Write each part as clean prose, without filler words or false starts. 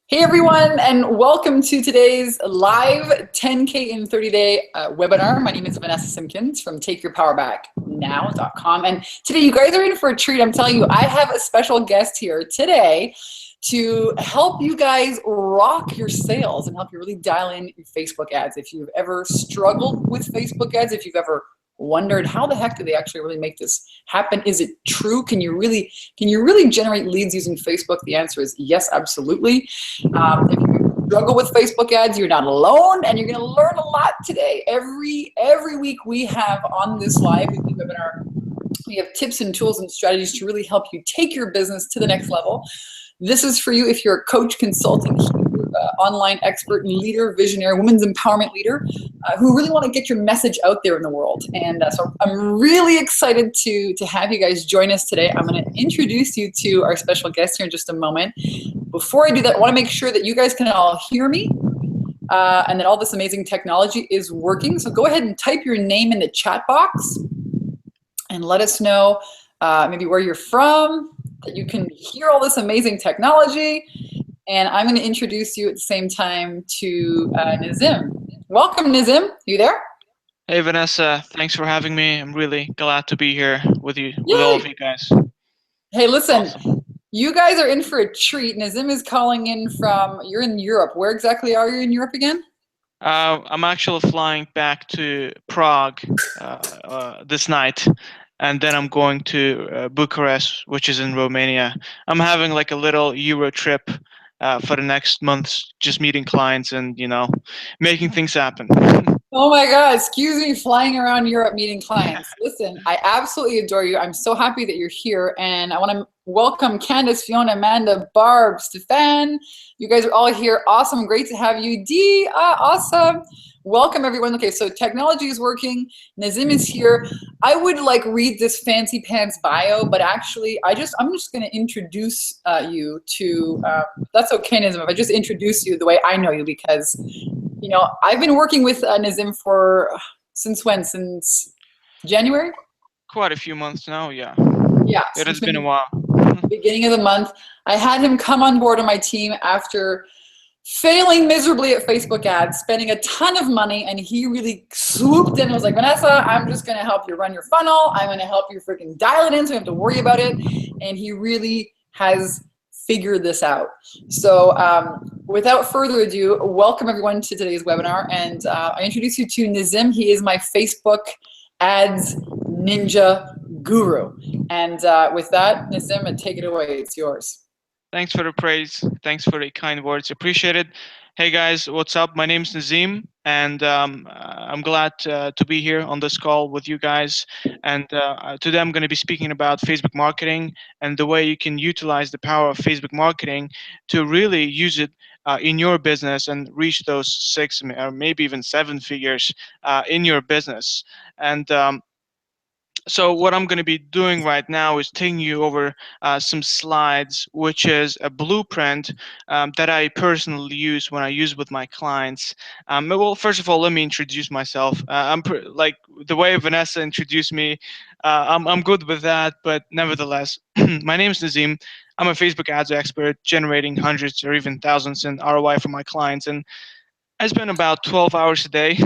Hey everyone, and welcome to today's live 10K in 30-day webinar. My name is Vanessa Simpkins from TakeYourPowerBackNow.com. And today you guys are in for a treat. I'm telling you, I have a special guest here today to help you guys rock your sales and help you really dial in your Facebook ads. If you've ever struggled with Facebook ads, if you've ever wondered how the heck do they actually really make this happen? Is it true? Can you really generate leads using Facebook? The answer is yes, absolutely. If you struggle with Facebook ads, you're not alone, and you're going to learn a lot today. Every week we have on this live webinar, we have tips and tools and strategies to really help you take your business to the next level. This is for you if you're a coach, consultant, online expert and leader, visionary, women's empowerment leader, who really want to get your message out there in the world. And so I'm really excited to have you guys join us today. I'm going to introduce you to our special guest here in just a moment. Before I do that, I want to make sure that you guys can all hear me and that all this amazing technology is working. So go ahead and type your name in the chat box and let us know maybe where you're from, that you can hear all this amazing technology. And I'm going to introduce you at the same time to Nazim. Welcome, Nazim. You there? Hey, Vanessa. Thanks for having me. I'm really glad to be here with you, Yay. with all of you guys. Hey, listen, awesome. You guys are in for a treat. Nazim is calling in from, you're in Europe. Where exactly are you in Europe again? I'm actually flying back to Prague this night, and then I'm going to Bucharest, which is in Romania. I'm having like a little Euro trip for the next month, just meeting clients and, making things happen. Oh my God, excuse me, flying around Europe meeting clients. Listen, I absolutely adore you. I'm so happy that you're here. And I want to welcome Candace, Fiona, Amanda, Barb, Stefan. You guys are all here. Awesome. Great to have you. Dee, awesome. Welcome everyone. Okay, so technology is working. Nazim is here. I would like read this fancy pants bio, but actually I'm just going to introduce you to, that's okay, Nazim, if I just introduce you the way I know you, because I've been working with Nazim since when? Since January? Quite a few months now, yeah. Yeah. It has been a while. Beginning of the month. I had him come on board on my team after failing miserably at Facebook ads, spending a ton of money, and he really swooped in and was like, Vanessa, I'm just going to help you run your funnel. I'm going to help you freaking dial it in so you don't have to worry about it. And he really has figured this out. So without further ado, welcome everyone to today's webinar. And I introduce you to Nazim. He is my Facebook ads ninja guru. And with that, Nazim, take it away. It's yours. Thanks for the praise. Thanks for the kind words. Appreciate it. Hey guys, what's up? My name's Nazim, and I'm glad to be here on this call with you guys. And today I'm going to be speaking about Facebook marketing and the way you can utilize the power of Facebook marketing to really use it in your business and reach those 6 or maybe even 7 figures in your business. And so what I'm going to be doing right now is taking you over some slides, which is a blueprint that I personally use when I use with my clients. Well, first of all, let me introduce myself. I'm like the way Vanessa introduced me. I'm good with that, but nevertheless, my name is Nazim. I'm a Facebook ads expert, generating hundreds or even thousands in ROI for my clients, and I spend about 12 hours a day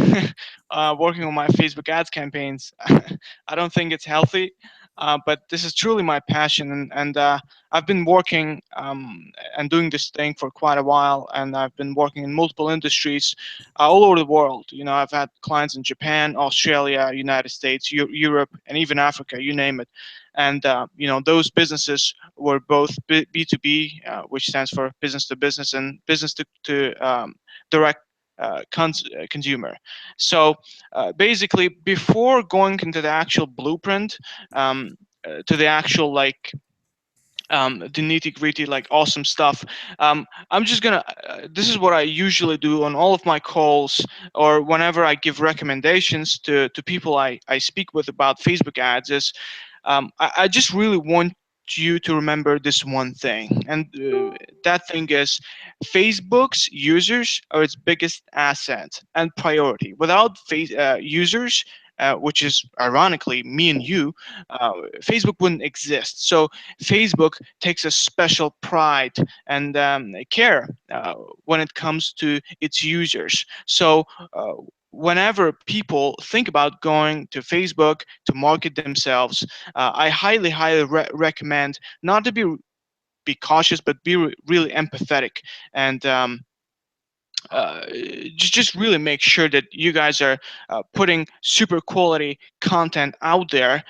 working on my Facebook ads campaigns. I don't think it's healthy, but this is truly my passion. And I've been working and doing this thing for quite a while. And I've been working in multiple industries all over the world. I've had clients in Japan, Australia, United States, Europe, and even Africa, you name it. And those businesses were both B2B, which stands for business to business, and business to direct consumer. So basically, before going into the actual blueprint, to the actual the nitty-gritty, like awesome stuff, I'm just gonna this is what I usually do on all of my calls, or whenever I give recommendations to people I speak with about Facebook ads, is I just really want you to remember this one thing, and that thing is Facebook's users are its biggest asset and priority. Without users, which is ironically me and you, Facebook wouldn't exist. So Facebook takes a special pride and care when it comes to its users. So whenever people think about going to Facebook to market themselves, I highly recommend not to be cautious, but be really empathetic, and uh, just really make sure that you guys are putting super quality content out there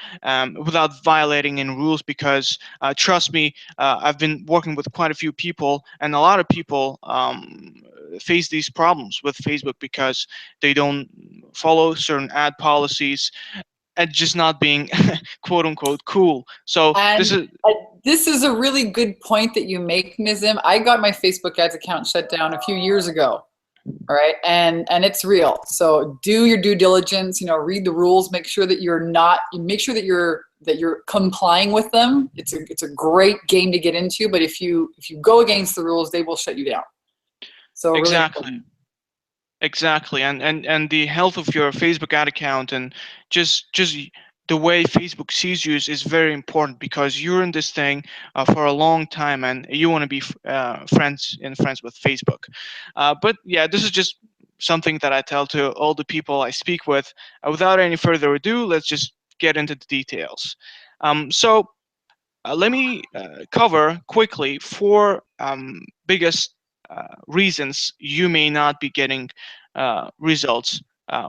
without violating any rules. Because trust me, I've been working with quite a few people, and a lot of people face these problems with Facebook because they don't follow certain ad policies and just not being quote unquote cool. So this And is this is a really good point that you make, Nizim. I got my Facebook ads account shut down a few years ago. All right, and it's real. So do your due diligence. You know, read the rules. Make sure that make sure that you're complying with them. It's a great game to get into. But if you go against the rules, they will shut you down. So really exactly. important. Exactly, and the health of your Facebook ad account and just the way Facebook sees you is very important, because you're in this thing for a long time and you want to be friends with Facebook. But yeah, this is just something that I tell to all the people I speak with. Without any further ado, let's just get into the details. So let me cover quickly four biggest reasons you may not be getting results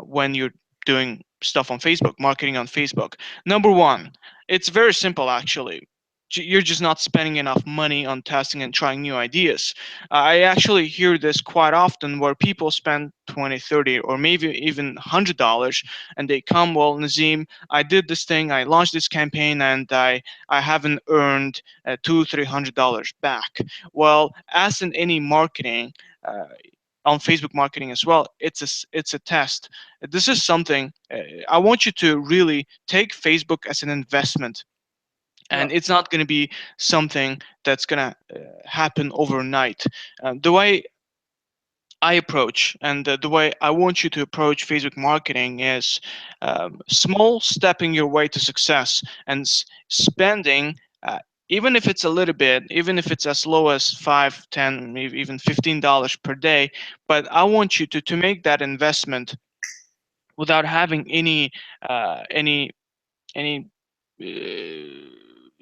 when you're doing stuff on Facebook, marketing on Facebook. Number one, it's very simple actually. You're just not spending enough money on testing and trying new ideas. I actually hear this quite often, where people spend 20, 30, or maybe even $100, and they come, well, Nazim, I did this thing, I launched this campaign, and I haven't earned $200-300 back. Well, as in any marketing, on Facebook marketing as well, it's a test. This is something I want you to really take Facebook as an investment, Yeah. and it's not going to be something that's going to happen overnight. The way I approach, and the way I want you to approach Facebook marketing is small stepping your way to success, and spending, even if it's a little bit, even if it's as low as 5, 10, maybe even $15 per day. But I want you to make that investment without having any any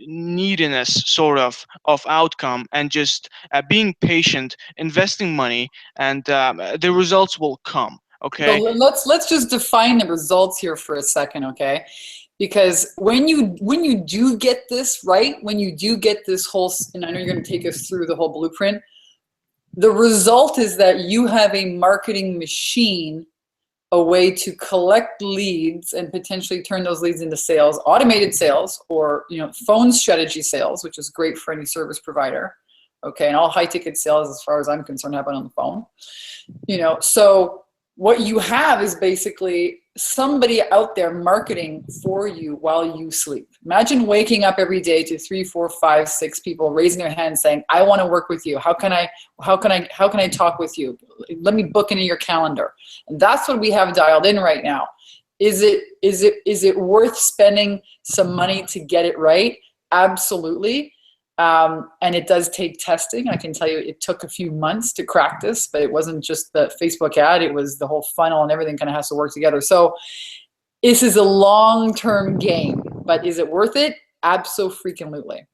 neediness sort of outcome, and just being patient, investing money, and the results will come. So Okay. let's just define the results here for a second, okay? Because when you do get this right, when you do get this whole, and I know you're going to take us through the whole blueprint, the result is that you have a marketing machine, a way to collect leads and potentially turn those leads into sales, automated sales, or phone strategy sales, which is great for any service provider. Okay, and all high ticket sales, as far as I'm concerned, happen on the phone. So what you have is basically somebody out there marketing for you while you sleep. Imagine waking up every day to 3, 4, 5, 6 people raising their hands saying, I want to work with you. How can I talk with you? Let me book into your calendar. And that's what we have dialed in right now. Is it worth spending some money to get it right? Absolutely. And it does take testing. I can tell you it took a few months to crack this, but it wasn't just the Facebook ad, it was the whole funnel, and everything kind of has to work together. So this is a long-term game, but is it worth it? Abso-freaking-lutely.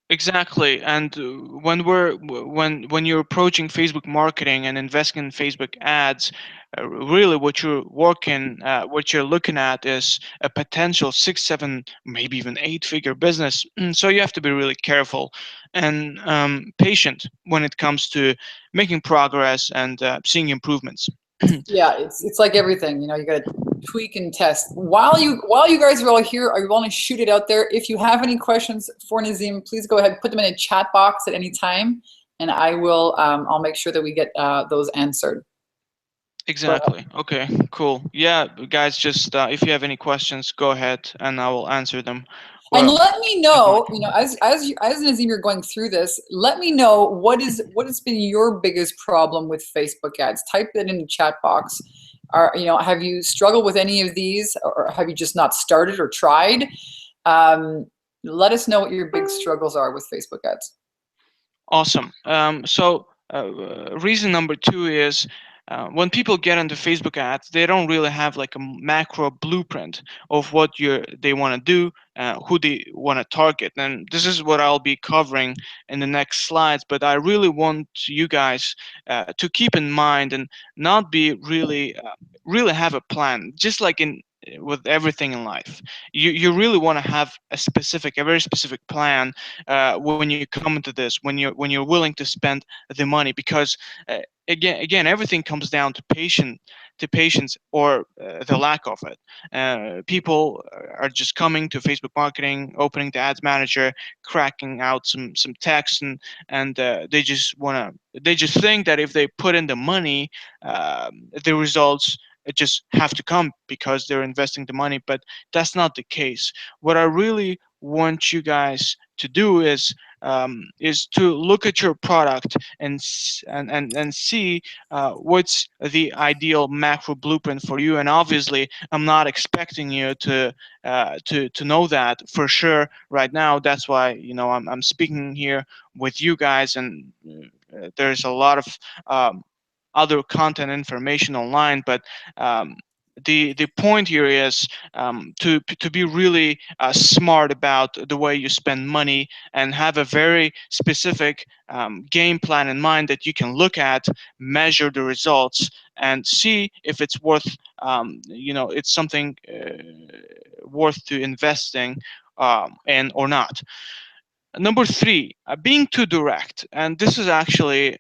Exactly, and when you're approaching Facebook marketing and investing in Facebook ads, really what you're looking at is a potential 6, 7, maybe even 8-figure business. So you have to be really careful and patient when it comes to making progress and seeing improvements. Yeah, it's like everything, you got to tweak and test. While you guys are all here, I want to shoot it out there. If you have any questions for Nazim, please go ahead, put them in a chat box at any time, and I will I'll make sure that we get those answered. Exactly. Okay, cool. Yeah, guys, just if you have any questions, go ahead and I will answer them. And Well, let me know, as Nazim, you're going through this, let me know what has been your biggest problem with Facebook ads. Type it in the chat box. Have you struggled with any of these, or have you just not started or tried? Let us know what your big struggles are with Facebook ads. Awesome. Reason number two is when people get into Facebook ads, they don't really have like a macro blueprint of what they want to do, who they want to target. And this is what I'll be covering in the next slides. But I really want you guys to keep in mind and not be really have a plan, just like in with everything in life. You really want to have a very specific plan when you come into this, when you're willing to spend the money, because again everything comes down to patience or the lack of it. People are just coming to Facebook marketing, opening the ads manager, cracking out some text, and they just think that if they put in the money, the results just have to come because they're investing the money. But that's not the case. What I really want you guys to do is to look at your product and see what's the ideal macro blueprint for you. And obviously, I'm not expecting you to know that for sure right now. That's why I'm speaking here with you guys, and there's a lot of other content information online, but um, the point here is to be really smart about the way you spend money and have a very specific game plan in mind that you can look at, measure the results, and see if it's worth it's something worth to investing in or not. Number three, being too direct, and this is actually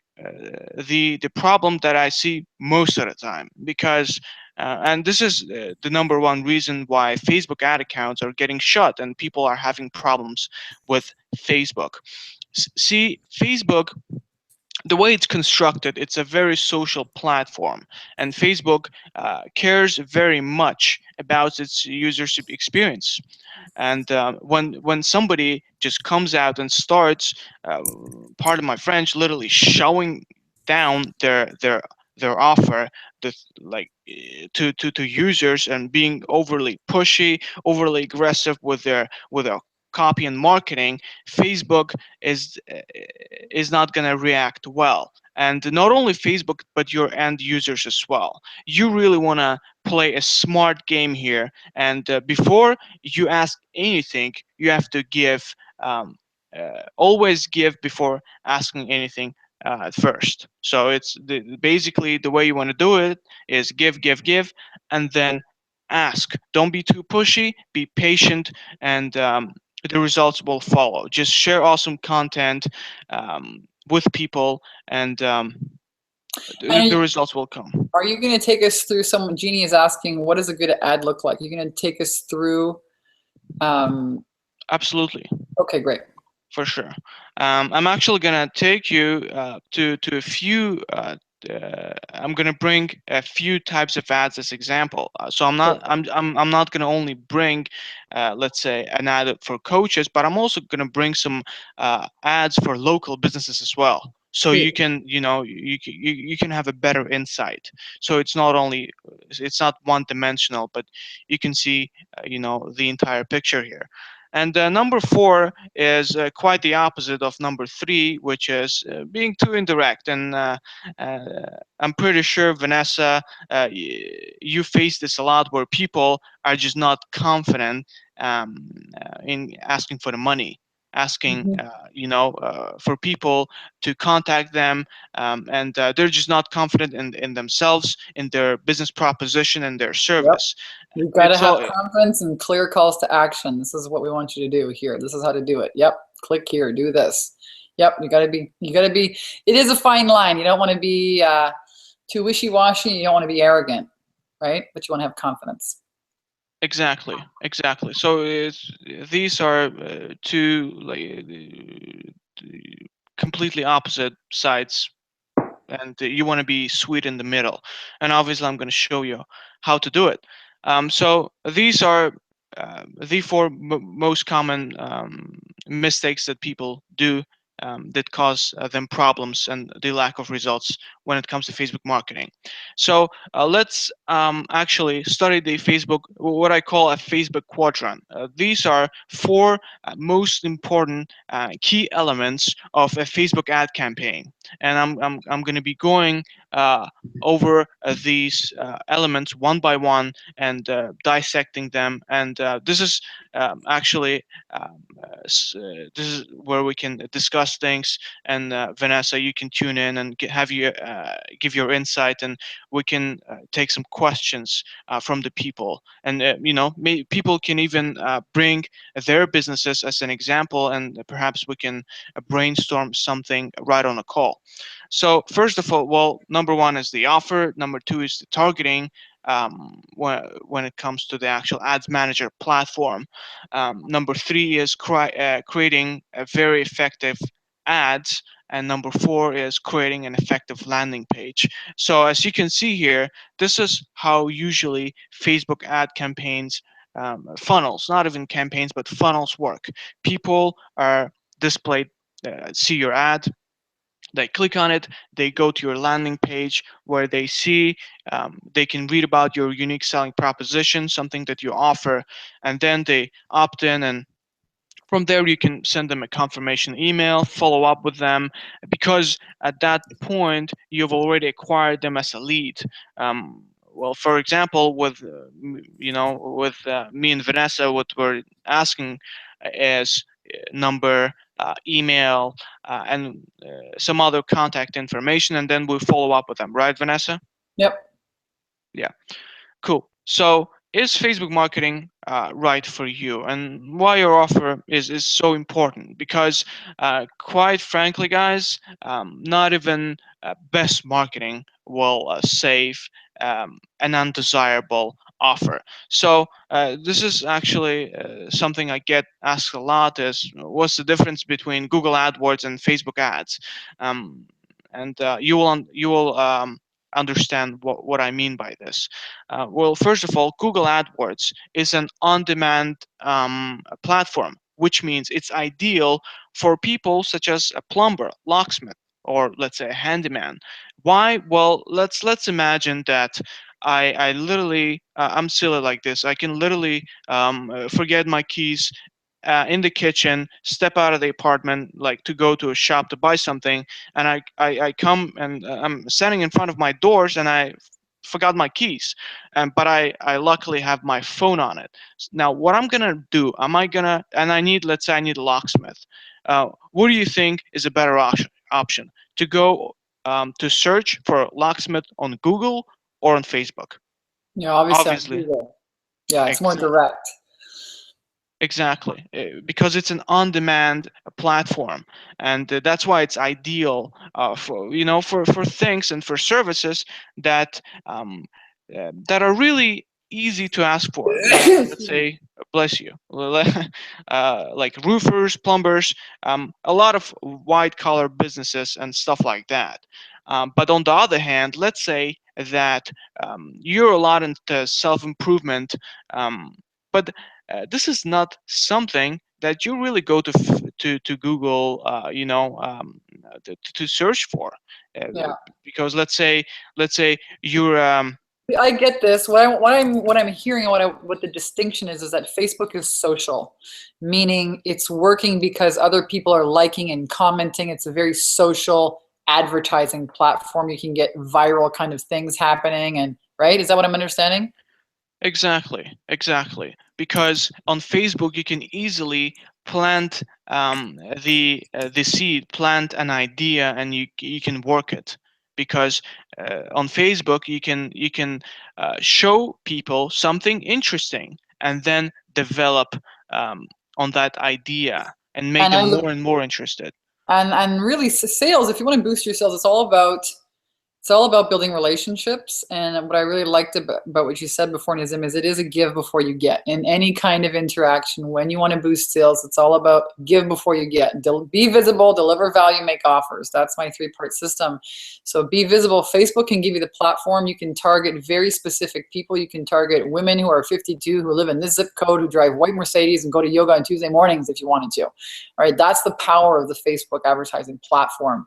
the problem that I see most of the time, because and this is the number one reason why Facebook ad accounts are getting shut and people are having problems with Facebook. See, Facebook, the way it's constructed, it's a very social platform, and Facebook cares very much about its users experience. And when somebody just comes out and starts, uh, pardon my French, literally showing down their offer, to users, and being overly pushy, overly aggressive with their copy and marketing, Facebook is is not going to react well. And not only Facebook, but your end users as well. You really want to play a smart game here, and before you ask anything, you have to give. Always give before asking anything first. So it's basically the way you want to do it is give, and then ask. Don't be too pushy. Be patient, and the results will follow. Just share awesome content with people, and the And results will come. are you going to take us through some? Jeannie is asking, what does a good ad look like? You're going to take us through. Um, Absolutely. okay, great. For sure. I'm actually gonna take you to a few. I'm gonna bring a few types of ads as example. So I'm not gonna only bring, let's say, an ad for coaches, but I'm also gonna bring some ads for local businesses as well. So Great. you can you can have a better insight. So it's not one dimensional, but you can see the entire picture here. And number four is quite the opposite of number three, which is being too indirect. And uh, I'm pretty sure, Vanessa, you face this a lot, where people are just not confident in asking for the money, asking, Mhm. for people to contact them, and they're just not confident in themselves, in their business proposition, and their Yep. service. You've got to It's have all confidence and clear calls to action. This is what we want you to do here. This is how to do it. Yep. Click here. Do this. Yep. You got to be. It is a fine line. You don't want to be too wishy-washy. You don't want to be arrogant, right? But you want to have confidence. Exactly. So these are two completely opposite sides, and you want to be sweet in the middle. And obviously, I'm going to show you how to do it. So these are the four most common mistakes that people do that cause them problems and the lack of results when it comes to Facebook marketing. So let's actually study the Facebook, what I call a Facebook quadrant. These are four most important key elements of a Facebook ad campaign, and I'm going to be going uh, over these elements one by one and dissecting them. And this is actually this is where we can discuss things. And Vanessa, you can tune in and have you give your insight, and we can take some questions from the people. And people can even bring their businesses as an example, and perhaps we can brainstorm something right on a call. So first of all, well, number one is the offer. Number two is the targeting. When it comes to the actual ads manager platform. Number three is creating a very effective ads. And number four is creating an effective landing page. So as you can see here, this is how usually Facebook ad campaigns, funnels, not even campaigns, but funnels work. People are displayed, see your ad, they click on it, they go to your landing page where they see, they can read about your unique selling proposition, something that you offer, and then they opt in. And from there you can send them a confirmation email, follow up with them, because at that point you've already acquired them as a lead. Well, for example, with me and Vanessa, what we're asking is number, email, and some other contact information, and then we follow up with them, right, Vanessa? Yep. Yeah. Cool. So, is Facebook marketing right for you, and why your offer is so important? Because, quite frankly, guys, not even best marketing will save an undesirable offer. So, this is actually something I get asked a lot: is what's the difference between Google AdWords and Facebook ads? Um, and you will understand what I mean by this. Well, first of all, Google AdWords is an on-demand platform, which means it's ideal for people such as a plumber, locksmith, or let's say a handyman. Why? Well, let's imagine that I literally I'm silly like this. I can literally forget my keys in the kitchen, step out of the apartment, like to go to a shop to buy something, and I come and I'm standing in front of my doors, and I forgot my keys, and but I luckily have my phone on it. Now, what I'm gonna do? Am I gonna? And I need, let's say, I need a locksmith. What do you think is a better option? To go to search for locksmith on Google or on Facebook? Yeah, obviously on Obviously, Google. Yeah, it's more exactly. direct. Exactly, because it's an on-demand platform, and that's why it's ideal for for things and for services that that are really easy to ask for. Like, let's Excuse me. say, bless you, like roofers, plumbers, a lot of white-collar businesses and stuff like that. But on the other hand, let's say that you're a lot into self-improvement, but this is not something that you really go to Google, to search for, Yeah. because let's say you're I get this. What I'm hearing and what the distinction is that Facebook is social, meaning it's working because other people are liking and commenting. It's a very social advertising platform. You can get viral kind of things happening, and right? Is that what I'm understanding? exactly, because on Facebook you can easily plant the seed, plant an idea, and you can work it. Because on Facebook you can show people something interesting, and then develop um, on that idea and make And them I look more and more interested. and really sales. If you want to boost your sales, it's all about It's all about building relationships. And what I really liked about what you said before, Nazim, is it is a give before you get. In any kind of interaction, when you want to boost sales, it's all about give before you get. Be visible, deliver value, make offers. That's my three-part system. So be visible. Facebook can give you the platform. You can target very specific people. You can target women who are 52, who live in this zip code, who drive white Mercedes and go to yoga on Tuesday mornings if you wanted to. All right, that's the power of the Facebook advertising platform.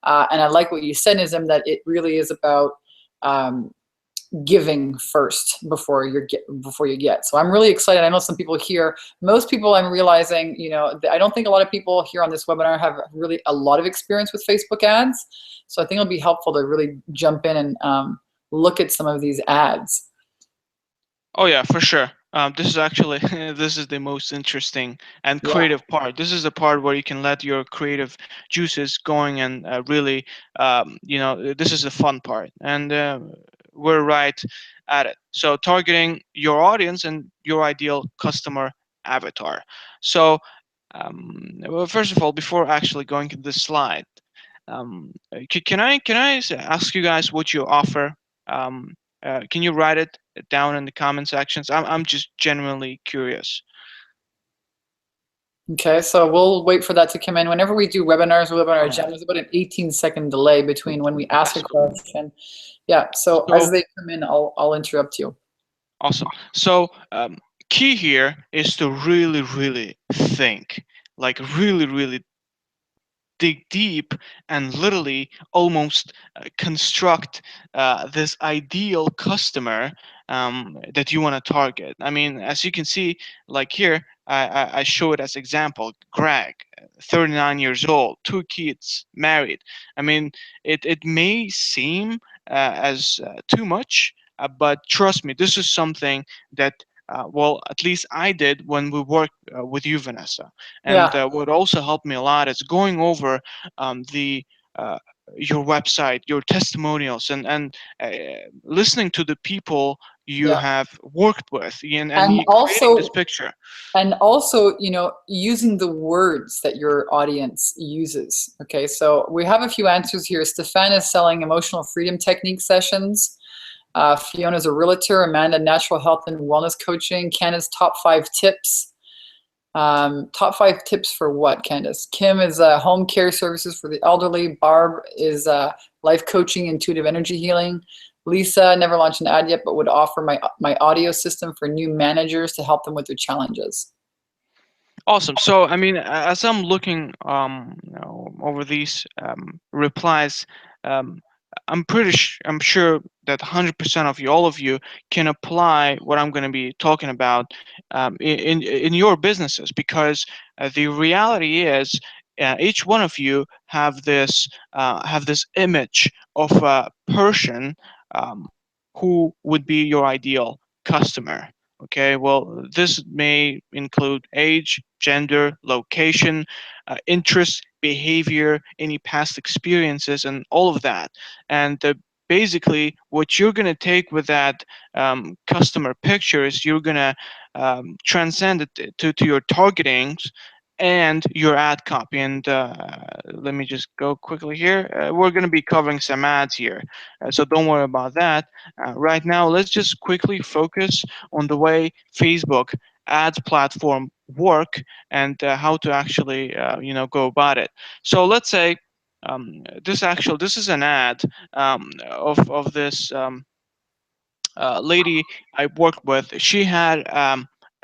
And I like what you said, Nizam, that it really is about giving first before you get. So I'm really excited. I know some people here, most people I'm realizing, I don't think a lot of people here on this webinar have really a lot of experience with Facebook ads. So I think it'll be helpful to really jump in and look at some of these ads. Oh yeah, for sure. This is actually this is the most interesting and creative part. This is the part where you can let your creative juices going and really, this is the fun part, and we're right at it. So targeting your audience and your ideal customer avatar. So, well, first of all, before actually going to this slide, can I ask you guys what you offer? Um, can you write it down in the comment sections? I'm just genuinely curious. Okay, so we'll wait for that to come in. Whenever we do webinars, webinar agenda, there's about an 18-second delay between when we ask a question. Yeah, so as they come in, I'll interrupt you. Awesome. So key here is to really, really think, like really, really dig deep and literally almost construct this ideal customer that you want to target. I mean, as you can see, like here, I show it as example. Greg, 39 years old, 2 kids, married. I mean, it may seem as too much, but trust me, this is something that well, at least I did when we worked with you, Vanessa. And what also helped me a lot is going over the your website, your testimonials, and listening to the people you have worked with, and you creating this picture. And also, using the words that your audience uses. Okay, so we have a few answers here. Stefan is selling emotional freedom technique sessions. Fiona's a realtor. Amanda, natural health and wellness coaching. Candace, top 5 tips. Top 5 tips for what, Candace? Kim is home care services for the elderly. Barb is life coaching, intuitive energy healing. Lisa, never launched an ad yet, but would offer my audio system for new managers to help them with their challenges. Awesome. So, I mean, as I'm looking over these replies, I'm sure that 100% of you, all of you, can apply what I'm going to be talking about in your businesses, because the reality is each one of you have this image of a person who would be your ideal customer. Okay, well, this may include age, gender, location, interest, behavior, any past experiences, and all of that. And basically, what you're going to take with that customer picture is you're going to transcend it to your targetings and your ad copy. And let me just go quickly here. We're going to be covering some ads here, so don't worry about that. Right now, let's just quickly focus on the way Facebook ads platform work and how to actually go about it. So let's say this is an ad of this lady I worked with. She had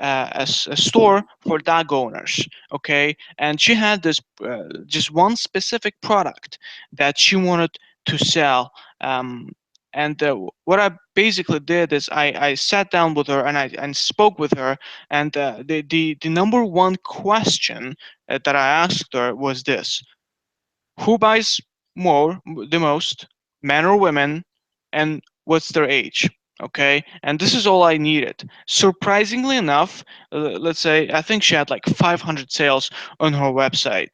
a store for dog owners, okay, and she had this just one specific product that she wanted to sell. And what I basically did is I sat down with her and I spoke with her, and the number one question that I asked her was this: who buys the most, men or women, and what's their age? Okay, and this is all I needed. Surprisingly enough, let's say I think she had like 500 sales on her website.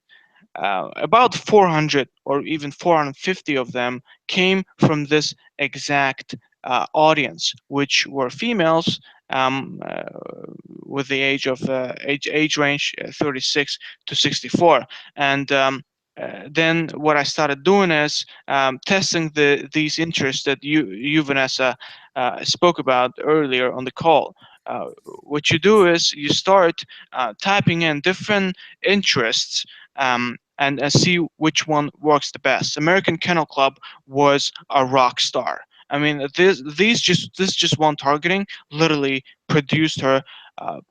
About 400 or even 450 of them came from this exact audience, which were females with the age range 36 to 64. And then what I started doing is testing these interests that you Vanessa spoke about earlier on the call. What you do is you start typing in different interests, and see which one works the best. American Kennel Club was a rock star. I mean, this just one targeting literally produced her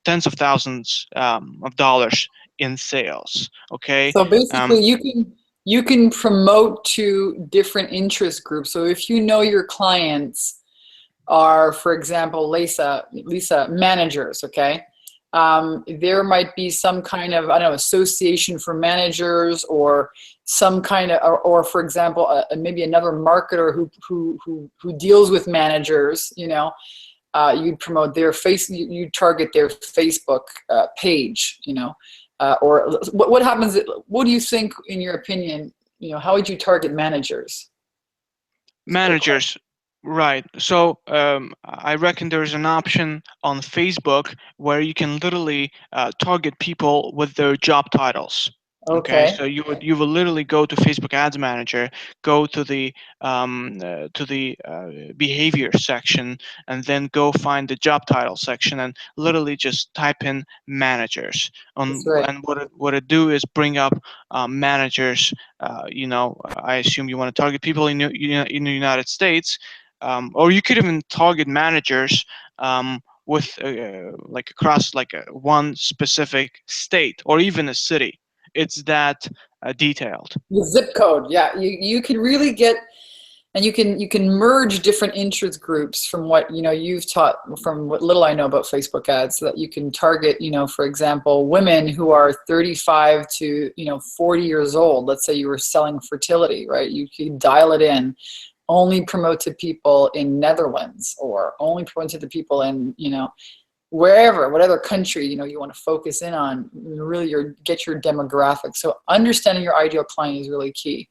tens of thousands of dollars in sales. Okay. So um, basically, you can promote to different interest groups. So if you know your clients are, for example, Lisa managers, okay? There might be some kind of, I don't know, association for managers, or some kind of, or for example, maybe another marketer who deals with managers. You'd promote their you target their Facebook page. Or what happens? What do you think, in your opinion? How would you target managers? It's a good question. Managers, right. So I reckon there's an option on Facebook where you can literally target people with their job titles. Okay, Okay, so you will literally go to Facebook Ads Manager, go to the behavior section, and then go find the job title section, and literally just type in managers. that's right. And what it do is bring up managers. I assume you want to target people in the United States, or you could even target managers with like across like one specific state or even a city. It's that detailed. The zip code, yeah. You can really get, and you can merge different interest groups from what you've taught, from what little I know about Facebook ads, so that you can target, for example, women who are 35 to 40 years old. Let's say you were selling fertility, right? You can dial it in, only promote to people in Netherlands, or only promote to the people in wherever, whatever country you want to focus in on. Really, get your demographic. So understanding your ideal client is really key,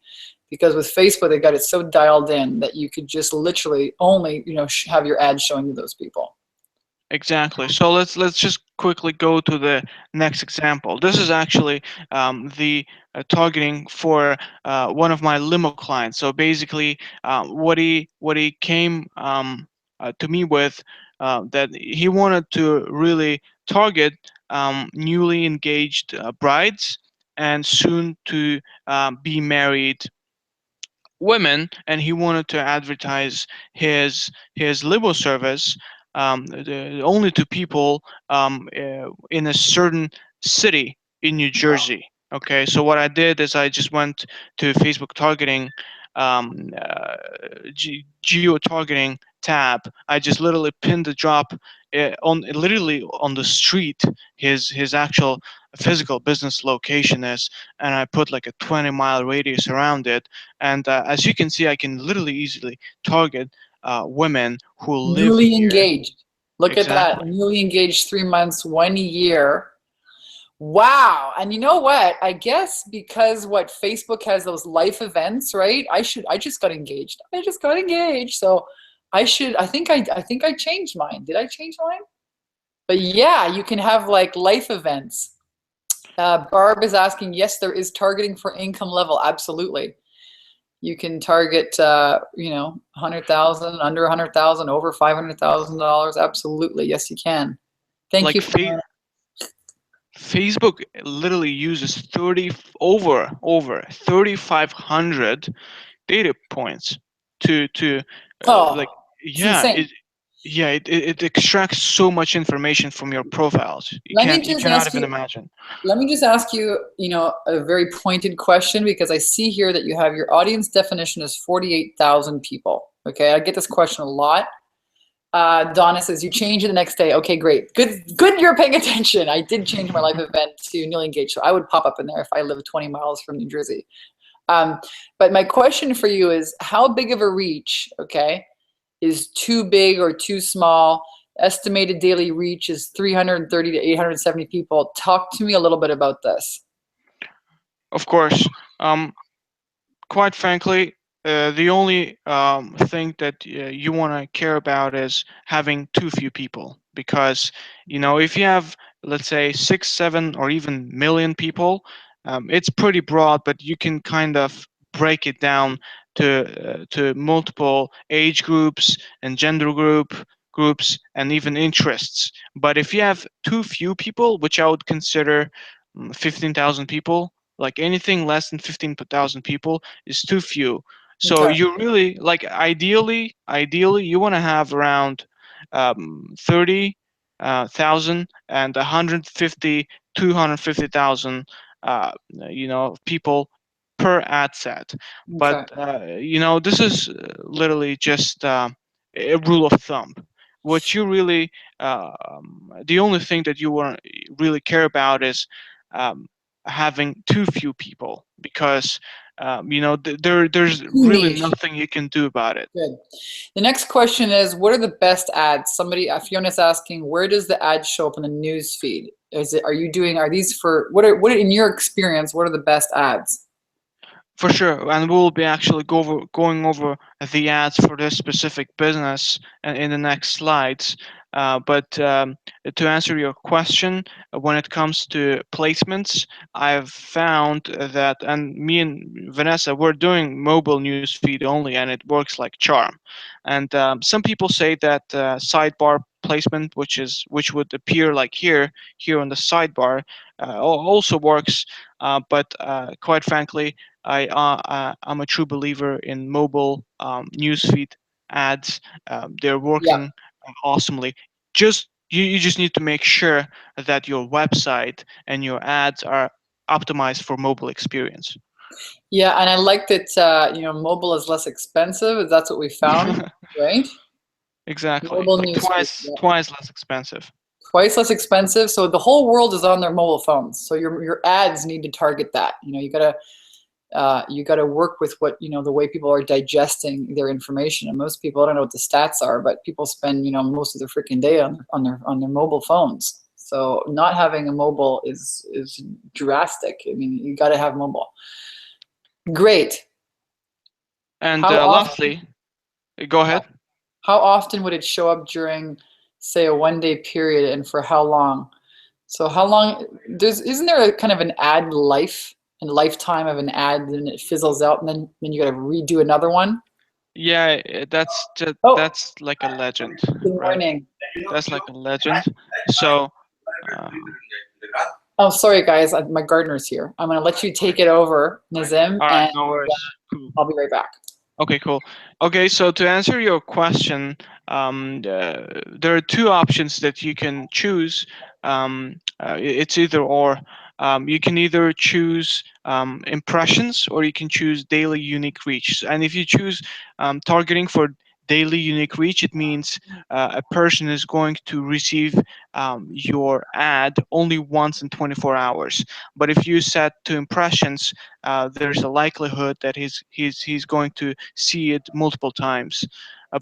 because with Facebook they got it so dialed in that you could just literally only have your ads showing to those people. Exactly. So let's just quickly go to the next example. This is actually the targeting for one of my limo clients. So basically, what he came to me with, that he wanted to really target newly engaged brides and soon to be married women, and he wanted to advertise his limo service only to people in a certain city in New Jersey. Okay, so what I did is I just went to Facebook targeting, geo targeting tab. I just literally pinned the drop on literally on the street his actual physical business location is, and I put like a 20-mile radius around it. And as you can see, I can literally easily target women who live Newly here. engaged. Look at that. Exactly. Newly engaged, 3 months, 1 year. Wow. And you know what? I guess because what Facebook has those life events, right? I just got engaged. I just got engaged. So I think I changed mine. Did I change mine? But yeah, you can have like life events. Barb is asking, yes, there is targeting for income level. Absolutely. You can target, 100,000, under 100,000, over $500,000. Absolutely. Yes, you can. Thank Like you for. Facebook literally uses 30 over 3,500 data points to like, Oh, it's yeah, insane. it extracts so much information from your profiles. Let me You just cannot ask even you, imagine. let me just ask you, a very pointed question, because I see here that you have your audience definition is 48,000 people. Okay, I get this question a lot. Donna says you change it the next day. Okay, great. Good. You're paying attention. I did change my life event to newly engaged, so I would pop up in there if I live 20 miles from New Jersey. But my question for you is, how big of a reach, okay, is too big or too small? Estimated daily reach is 330 to 870 people. Talk to me a little bit about this. Of course. Um, Quite frankly, the only thing that you want to care about is having too few people. Because if you have, let's say, 6, 7, or even million people, It's pretty broad, but you can kind of break it down to multiple age groups and groups and even interests. But if you have too few people, which I would consider 15,000 people, like anything less than 15,000 people is too few. So Okay. you really like ideally you want to have around 30,000 and 150, 250,000 people per ad set. But Okay. this is literally just a rule of thumb. What you really the only thing that you want really care about is um, having too few people, because there's Too really niche. nothing you can do about it. Good. The next question is, what are the best ads? Somebody, Fiona's asking, where does the ad show up in the news feed? Are these for, what in your experience, what are the best ads? For sure, and we'll be actually going over the ads for this specific business in the next slides. But to answer your question, when it comes to placements, I've found that, and me and Vanessa, we're doing mobile newsfeed only, and it works like charm. And some people say that sidebar placement, which would appear like here on the sidebar, also works. But quite frankly, I'm a true believer in mobile newsfeed ads. They're Yeah. working awesomely. You just need to make sure that your website and your ads are optimized for mobile experience. Yeah, and I like that, mobile is less expensive. That's what we found, right? Exactly, Mobile like newsfeed, twice yeah. twice less expensive. Twice less expensive. So the whole world is on their mobile phones. So your ads need to target that. You gotta work with what, the way people are digesting their information. And most people, I don't know what the stats are, but people spend, most of their freaking day on their mobile phones. So not having a mobile is drastic. I mean, you got to have mobile. Great. And How often? lastly, go Yeah. ahead. How often would it show up during, say, a 1 day period, and for how long? So how long? Isn't there a kind of an ad life and lifetime of an ad, and it fizzles out, and then you got to redo another one? Yeah, Oh, that's like a legend, good right? morning. That's like a legend. So. Uh, Oh, sorry, guys. My gardener's here. I'm going to let you take it over, Nazim, all right, and no worries. Cool. I'll be right back. Okay, cool. Okay, so to answer your question, there are two options that you can choose. It's either or. You can either choose impressions, or you can choose daily unique reach. And if you choose targeting for daily unique reach, it means a person is going to receive your ad only once in 24 hours. But if you set to impressions, there's a likelihood that he's going to see it multiple times.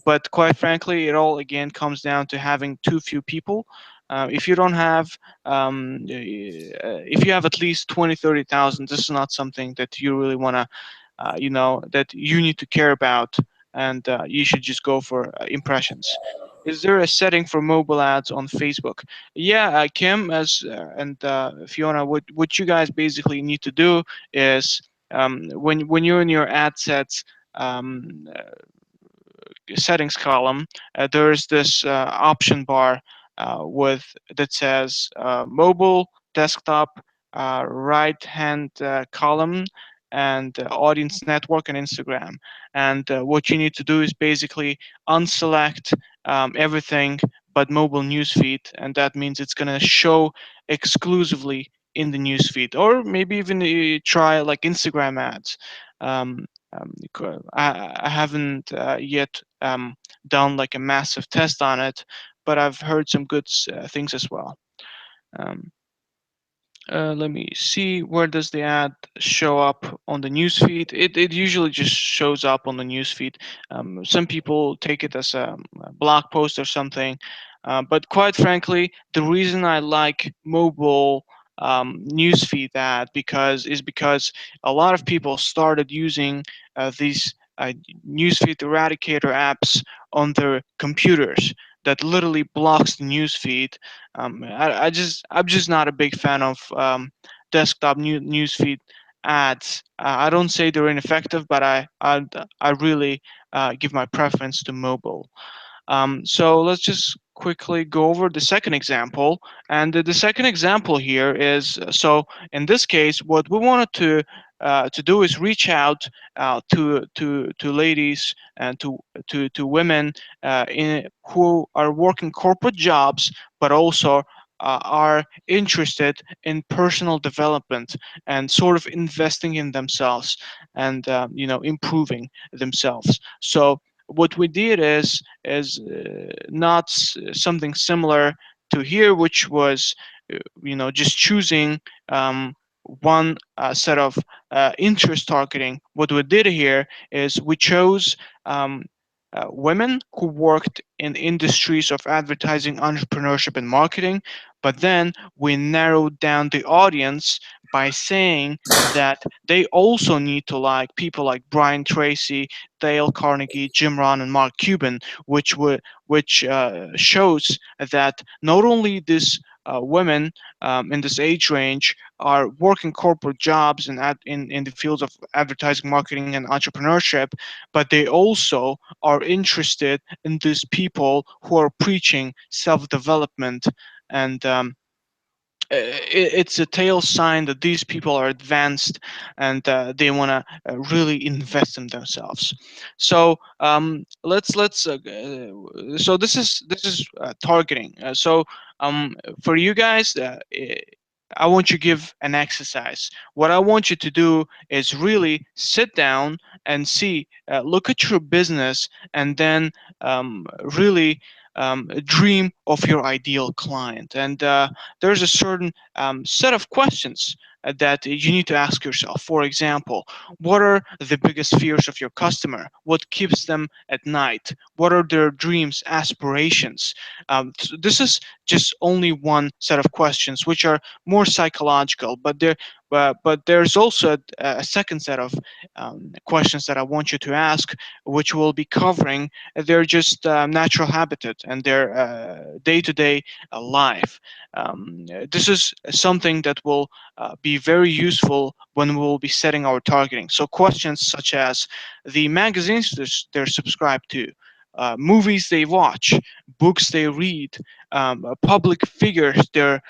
But quite frankly, it all again comes down to having too few people. If you don't have, if you have at least 20, 30,000, this is not something that you really want to, that you need to care about, and you should just go for impressions. Is there a setting for mobile ads on Facebook? Yeah, Kim, as and Fiona, what you guys basically need to do is when you're in your ad sets um, settings column, there's this option bar with that says mobile, desktop, right hand column, and audience network and Instagram. And what you need to do is basically unselect everything but mobile newsfeed, and that means it's going to show exclusively in the newsfeed, or maybe even try like Instagram ads. Um, I haven't yet done like a massive test on it, but I've heard some good things as well. Um, Let me see, where does the ad show up on the newsfeed? It usually just shows up on the newsfeed. Some people take it as a blog post or something, but quite frankly, the reason I like mobile newsfeed ad because a lot of people started using these newsfeed eradicator apps on their computers that literally blocks the newsfeed. I'm just not a big fan of desktop newsfeed ads. I don't say they're ineffective, but I really give my preference to mobile. So let's just quickly go over the second example. And the second example here is, so in this case, what we wanted to do is reach out to ladies and to women who are working corporate jobs, but also are interested in personal development and sort of investing in themselves and improving themselves. So what we did is not something similar to here, which was just choosing one set of interest targeting. What we did here is we chose women who worked in industries of advertising, entrepreneurship, and marketing, but then we narrowed down the audience by saying that they also need to like people like Brian Tracy, Dale Carnegie, Jim Rohn, and Mark Cuban, which shows that not only these women in this age range are working corporate jobs in the fields of advertising, marketing, and entrepreneurship, but they also are interested in these people who are preaching self-development and it's a tail sign that these people are advanced and they want to really invest in themselves. So so this is targeting. For you guys, I want you to give an exercise. What I want you to do is really sit down and see, look at your business, and then really dream of your ideal client. And there's a certain set of questions that you need to ask yourself. For example, what are the biggest fears of your customer? What keeps them at night? What are their dreams, aspirations? This is just only one set of questions, which are more psychological, but there's also a second set of questions that I want you to ask, which will be covering their just natural habitat and their day-to-day life. This is something that will be very useful when we will be setting our targeting. So questions such as the magazines they're subscribed to, movies they watch, books they read, public figures they're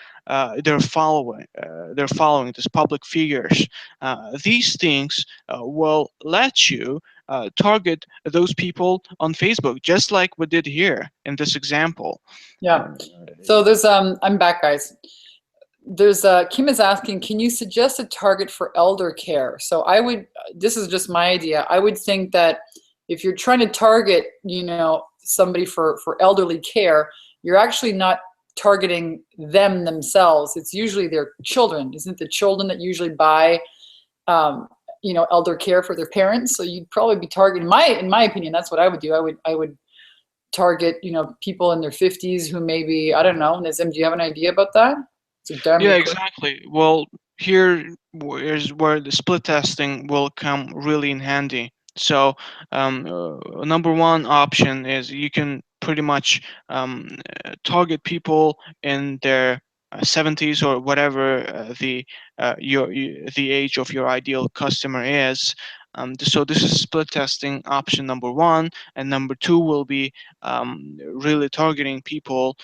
following these public figures. These things will let you target those people on Facebook, just like we did here in this example. Yeah. So there's I'm back, guys. There's Kim is asking, can you suggest a target for elder care? So I would, this is just my idea. I would think that if you're trying to target, somebody for elderly care, you're actually not targeting them themselves. It's usually their children. Isn't it the children that usually buy, elder care for their parents? So you'd probably be targeting, in my opinion, that's what I would do. I would target, people in their 50s who maybe, I don't know, Nazim, do you have an idea about that? Yeah, exactly. Well, here is where the split testing will come really in handy. So, number one option is you can pretty much target people in their 70s or whatever the age of your ideal customer is. So this is split testing option number one, and number two will be really targeting people.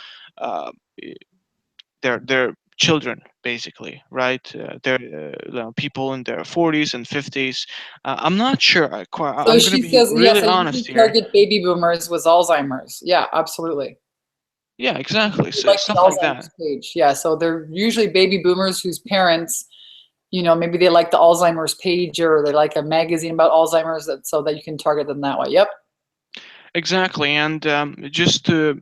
They're children basically, right? They're people in their 40s and 50s. I'm not sure. So I'm going to she be says, really yes, I honest usually here. target baby boomers with Alzheimer's. Yeah, absolutely. Yeah, exactly. So Like the stuff like that. Alzheimer's page. Yeah, so they're usually baby boomers whose parents, maybe they like the Alzheimer's page or they like a magazine about Alzheimer's, so that you can target them that way. Yep. Exactly. And just to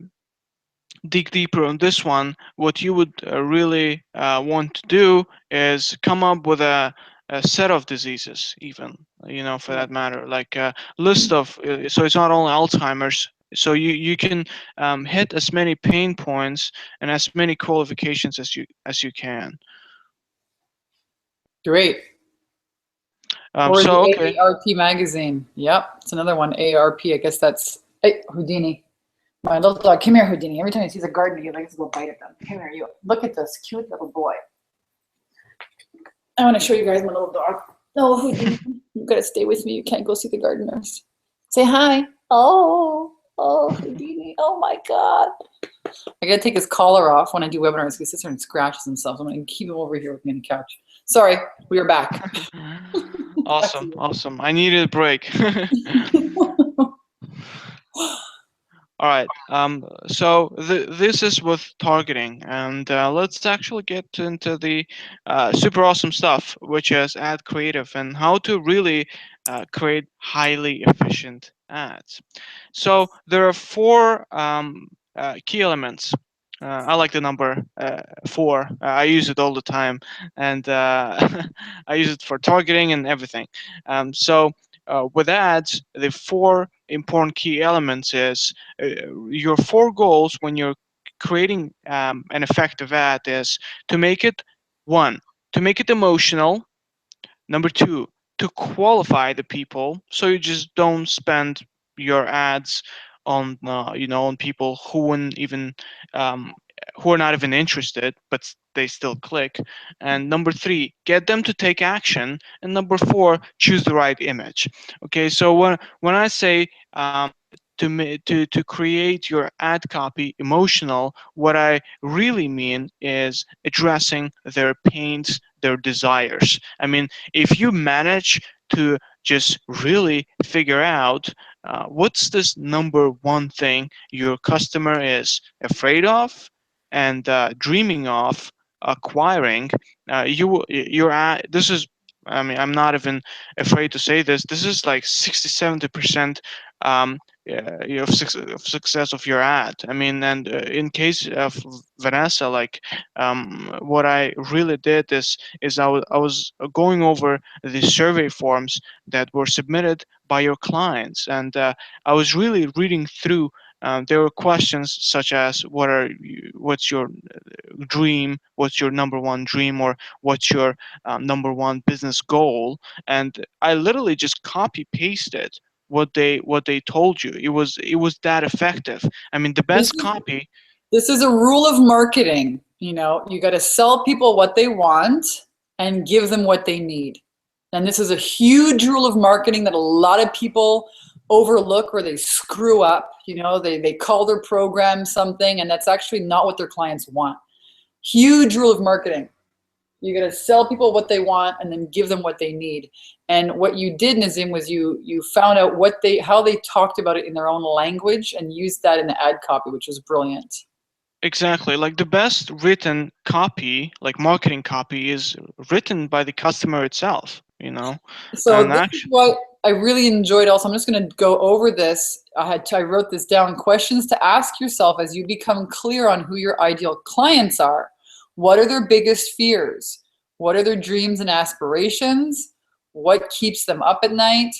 dig deeper on this one, what you would really want to do is come up with a set of diseases, even, for that matter, like a list of, so it's not only Alzheimer's. So you can hit as many pain points and as many qualifications as you can. Great. Or the So okay. AARP magazine. Yep, it's another one. AARP. I guess that's Houdini. My little dog. Come here, Houdini. Every time he sees a garden, he likes to go bite at them. Come here, you. Look at this cute little boy. I want to show you guys my little dog. Oh, Houdini, you gotta stay with me. You can't go see the gardeners. Say hi. Oh, Houdini. Oh my God. I gotta take his collar off when I do webinars. He sits there and scratches himself. I'm gonna keep him over here with me on the couch. Sorry, we are back. Awesome, awesome. I needed a break. All right. So this is with targeting, and let's actually get into the super awesome stuff, which is ad creative and how to really create highly efficient ads. So there are four key elements. I like the number 4. I use it all the time, and I use it for targeting and everything. So with ads, the 4 important key elements is your 4 goals when you're creating an effective ad is to make it, 1, to make it emotional. Number 2, to qualify the people, so you just don't spend your ads on on people who wouldn't even um, who are not even interested, but they still click. And number 3, get them to take action. And number 4, choose the right image. Okay, so when I say to create your ad copy emotional, what I really mean is addressing their pains, their desires. I mean, if you manage to just really figure out what's this number 1 thing your customer is afraid of and dreaming of acquiring, your ad, this is, I mean, I'm not even afraid to say this. This is like 60-70% of success of your ad. I mean, and in case of Vanessa, like what I really did is I was going over the survey forms that were submitted by your clients, and I was really reading through. There were questions such as what's your dream, what's your number 1 dream, or what's your number 1 business goal, and I literally just copy pasted what they told you. It was that effective. I mean, the This best is, copy. this is a rule of marketing. You know, you got to sell people what they want and give them what they need. And this is a huge rule of marketing that a lot of people overlook or they screw up. You know, they call their program something and that's actually not what their clients want. Huge rule of marketing. You got to sell people what they want and then give them what they need. And what you did, Nazim, was you found out how they talked about it in their own language and used that in the ad copy, which was brilliant. Exactly. Like the best written copy, like marketing copy, is written by the customer itself, So And this is actually, what I really enjoyed also. I'm just going to go over this. I wrote this down. Questions to ask yourself as you become clear on who your ideal clients are. What are their biggest fears? What are their dreams and aspirations? What keeps them up at night?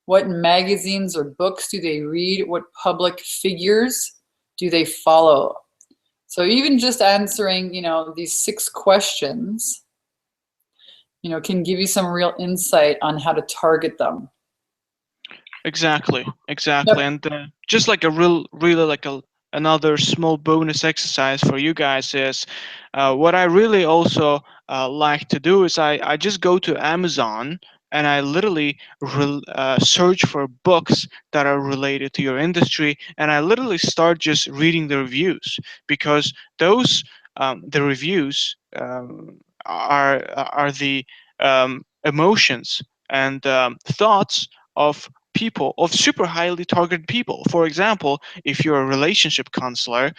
What magazines or books do they read? What public figures do they follow? So even just answering, these 6 questions, can give you some real insight on how to target them. exactly, Yep. exactly. And just like a really like another small bonus exercise for you guys is what I really also like to do is I just go to Amazon and I literally search for books that are related to your industry, and I literally start just reading the reviews, because those the reviews are the emotions and thoughts of people, of super highly targeted people. For example, if you're a relationship counselor,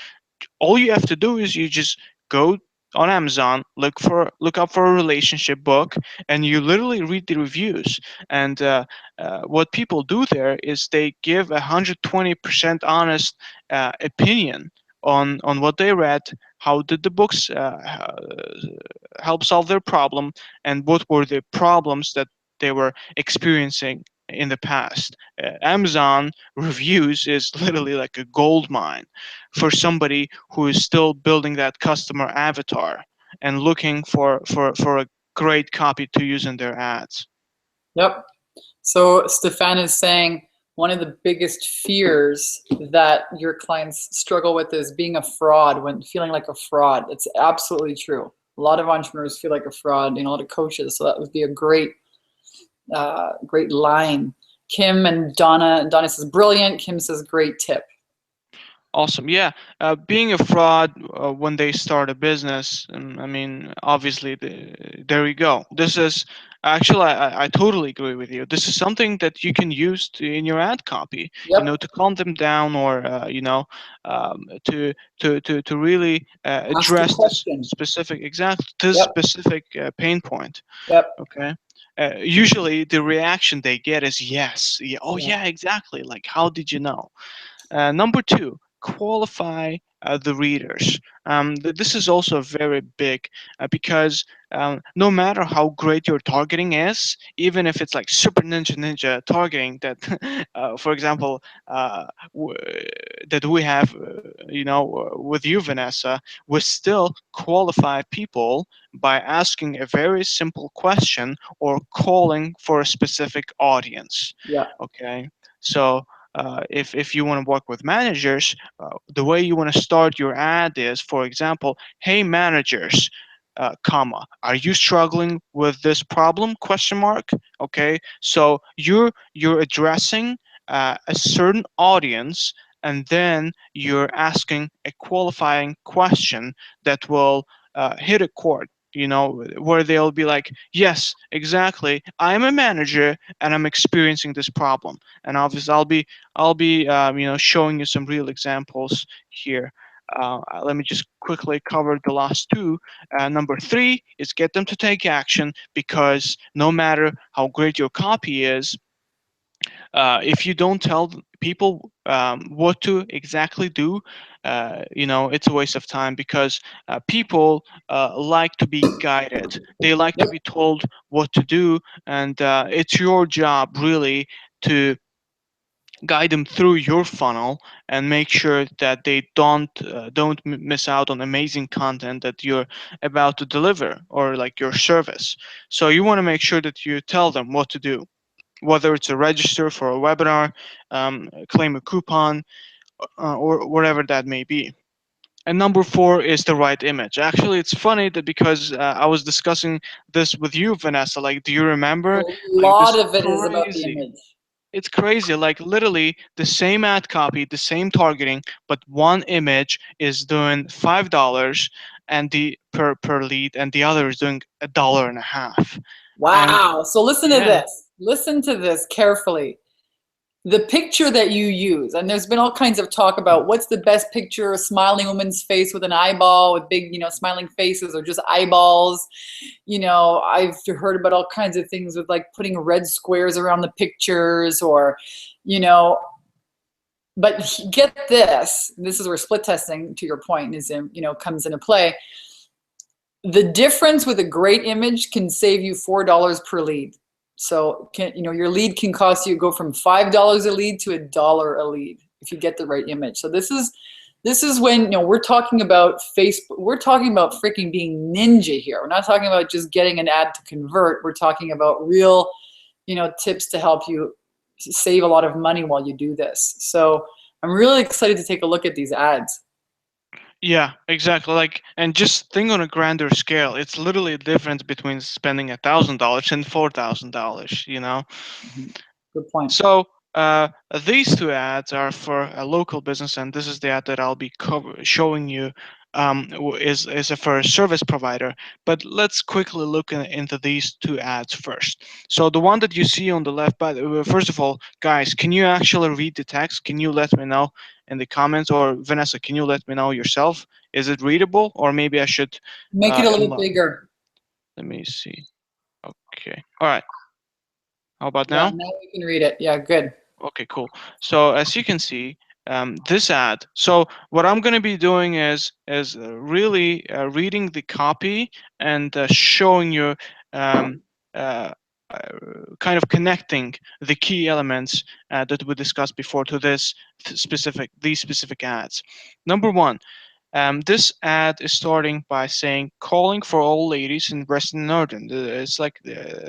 all you have to do is you just go on Amazon, look up for a relationship book, and you literally read the reviews. And what people do there is they give 120% honest opinion on what they read, how did the books help solve their problem, and what were the problems that they were experiencing in the past. Amazon reviews is literally like a gold mine for somebody who is still building that customer avatar and looking for a great copy to use in their ads. Yep. So Stefan is saying one of the biggest fears that your clients struggle with is being a fraud, when feeling like a fraud. It's absolutely true. A lot of entrepreneurs feel like a fraud, a lot of coaches. So that would be a great line. Kim and Donna says, brilliant. Kim says, great tip. Awesome. Yeah. Being a fraud when they start a business, I mean, obviously, there you go. This is actually, I totally agree with you. This is something that you can use in your ad copy, Yep. to calm them down, or, to really Ask a address this question. Yep. specific pain point. Yep. Okay. Usually the reaction they get is yes. Yeah, oh, Yeah. yeah, exactly. Like, how did you know? Number two, qualify the readers. This is also very big because no matter how great your targeting is, even if it's like super ninja targeting that, for example, w- that we have, with you, Vanessa, we still qualify people by asking a very simple question or calling for a specific audience. Yeah. Okay, so if you want to work with managers, the way you want to start your ad is, for example, hey managers, comma, are you struggling with this problem? Question mark. Okay, so you're addressing a certain audience, and then you're asking a qualifying question that will hit a chord. Where they'll be like, yes, exactly. I'm a manager and I'm experiencing this problem. And obviously, I'll be showing you some real examples here. Let me just quickly cover the last two. Number three is get them to take action, because no matter how great your copy is, if you don't tell people what to exactly do, it's a waste of time, because people like to be guided. They like to Yep. be told what to do, and it's your job really to guide them through your funnel and make sure that they don't miss out on amazing content that you're about to deliver, or like your service. So you want to make sure that you tell them what to do, whether it's a register for a webinar, claim a coupon, or whatever that may be. And number four is the right image. Actually, it's funny that because I was discussing this with you, Vanessa. Like, do you A remember? Like, lot this of it is about the crazy. image. It's crazy. Like, literally the same ad copy, the same targeting, but one image is doing $5 and the per lead, and the other is doing $1.50. And Wow. So listen to yeah, this. Listen to this carefully. The picture that you use, and there's been all kinds of talk about what's the best picture, a smiling woman's face with an eyeball, with big, smiling faces, or just eyeballs. I've heard about all kinds of things with like putting red squares around the pictures, or, you know, but get this, this is where split testing, to your point, is comes into play. The difference with a great image can save you $4 per lead. So your lead can cost you, go from $5 a lead to $1 a lead if you get the right image. So this is when we're talking about Facebook. We're talking about freaking being ninja here. We're not talking about just getting an ad to convert. We're talking about real tips to help you save a lot of money while you do this. So I'm really excited to take a look at these ads. yeah, exactly. Like, and just think on a grander scale. It's literally a difference between spending $1,000 and $4,000. Mhm. Good point. So these two ads are for a local business, and this is the ad that I'll be showing you. Is for a service provider. But let's quickly look into these two ads first. So the one that you see on the left, first of all, guys, can you actually read the text? Can you let me know in the comments, or Vanessa, can you let me know yourself? Is it readable, or maybe I should Make it a little enlarge? bigger. Let me see. Okay. All right. How about Yeah, now? now we can read it. Yeah, good. Okay, cool. So as you can see, this ad. So what I'm going to be doing is really reading the copy and showing you, um, uh, uh, kind of connecting the key elements that we discussed before to these specific ads. Number one, this ad is starting by saying, calling for all ladies in Western Northern. It's like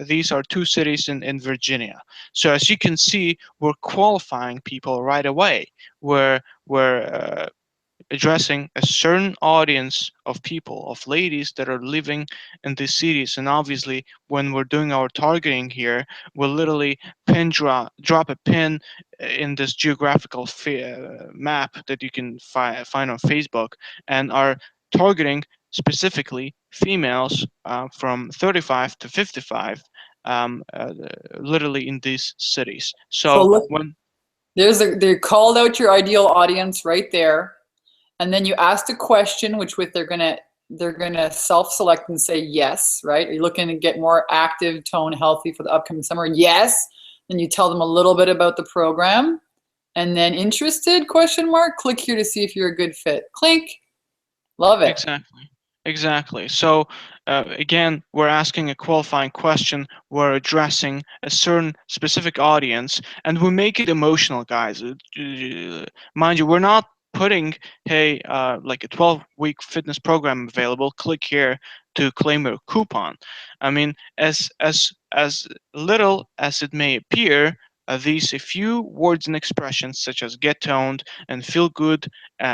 these are two cities in Virginia. So as you can see, we're qualifying people right away. We're addressing a certain audience of people, of ladies that are living in these cities. And obviously, when we're doing our targeting here, we'll literally drop a pin in this geographical map that you can find on Facebook, and are targeting specifically females from 35 to 55, literally in these cities. So So look, when they called out your ideal audience right there, and then you asked a question, which with they're gonna self-select and say yes, right? Are you looking to get more active, tone, healthy for the upcoming summer? Yes. Then you tell them a little bit about the program, and then interested? Question mark. Click here to see if you're a good fit. Clink. Love it. Exactly. Exactly. So, again, we're asking a qualifying question. We're addressing a certain specific audience, and we make it emotional, guys. Mind you, we're not putting, hey, like a 12-week fitness program available. Click here to claim your coupon. I mean, as little as it may appear, these a few words and expressions such as get toned and feel good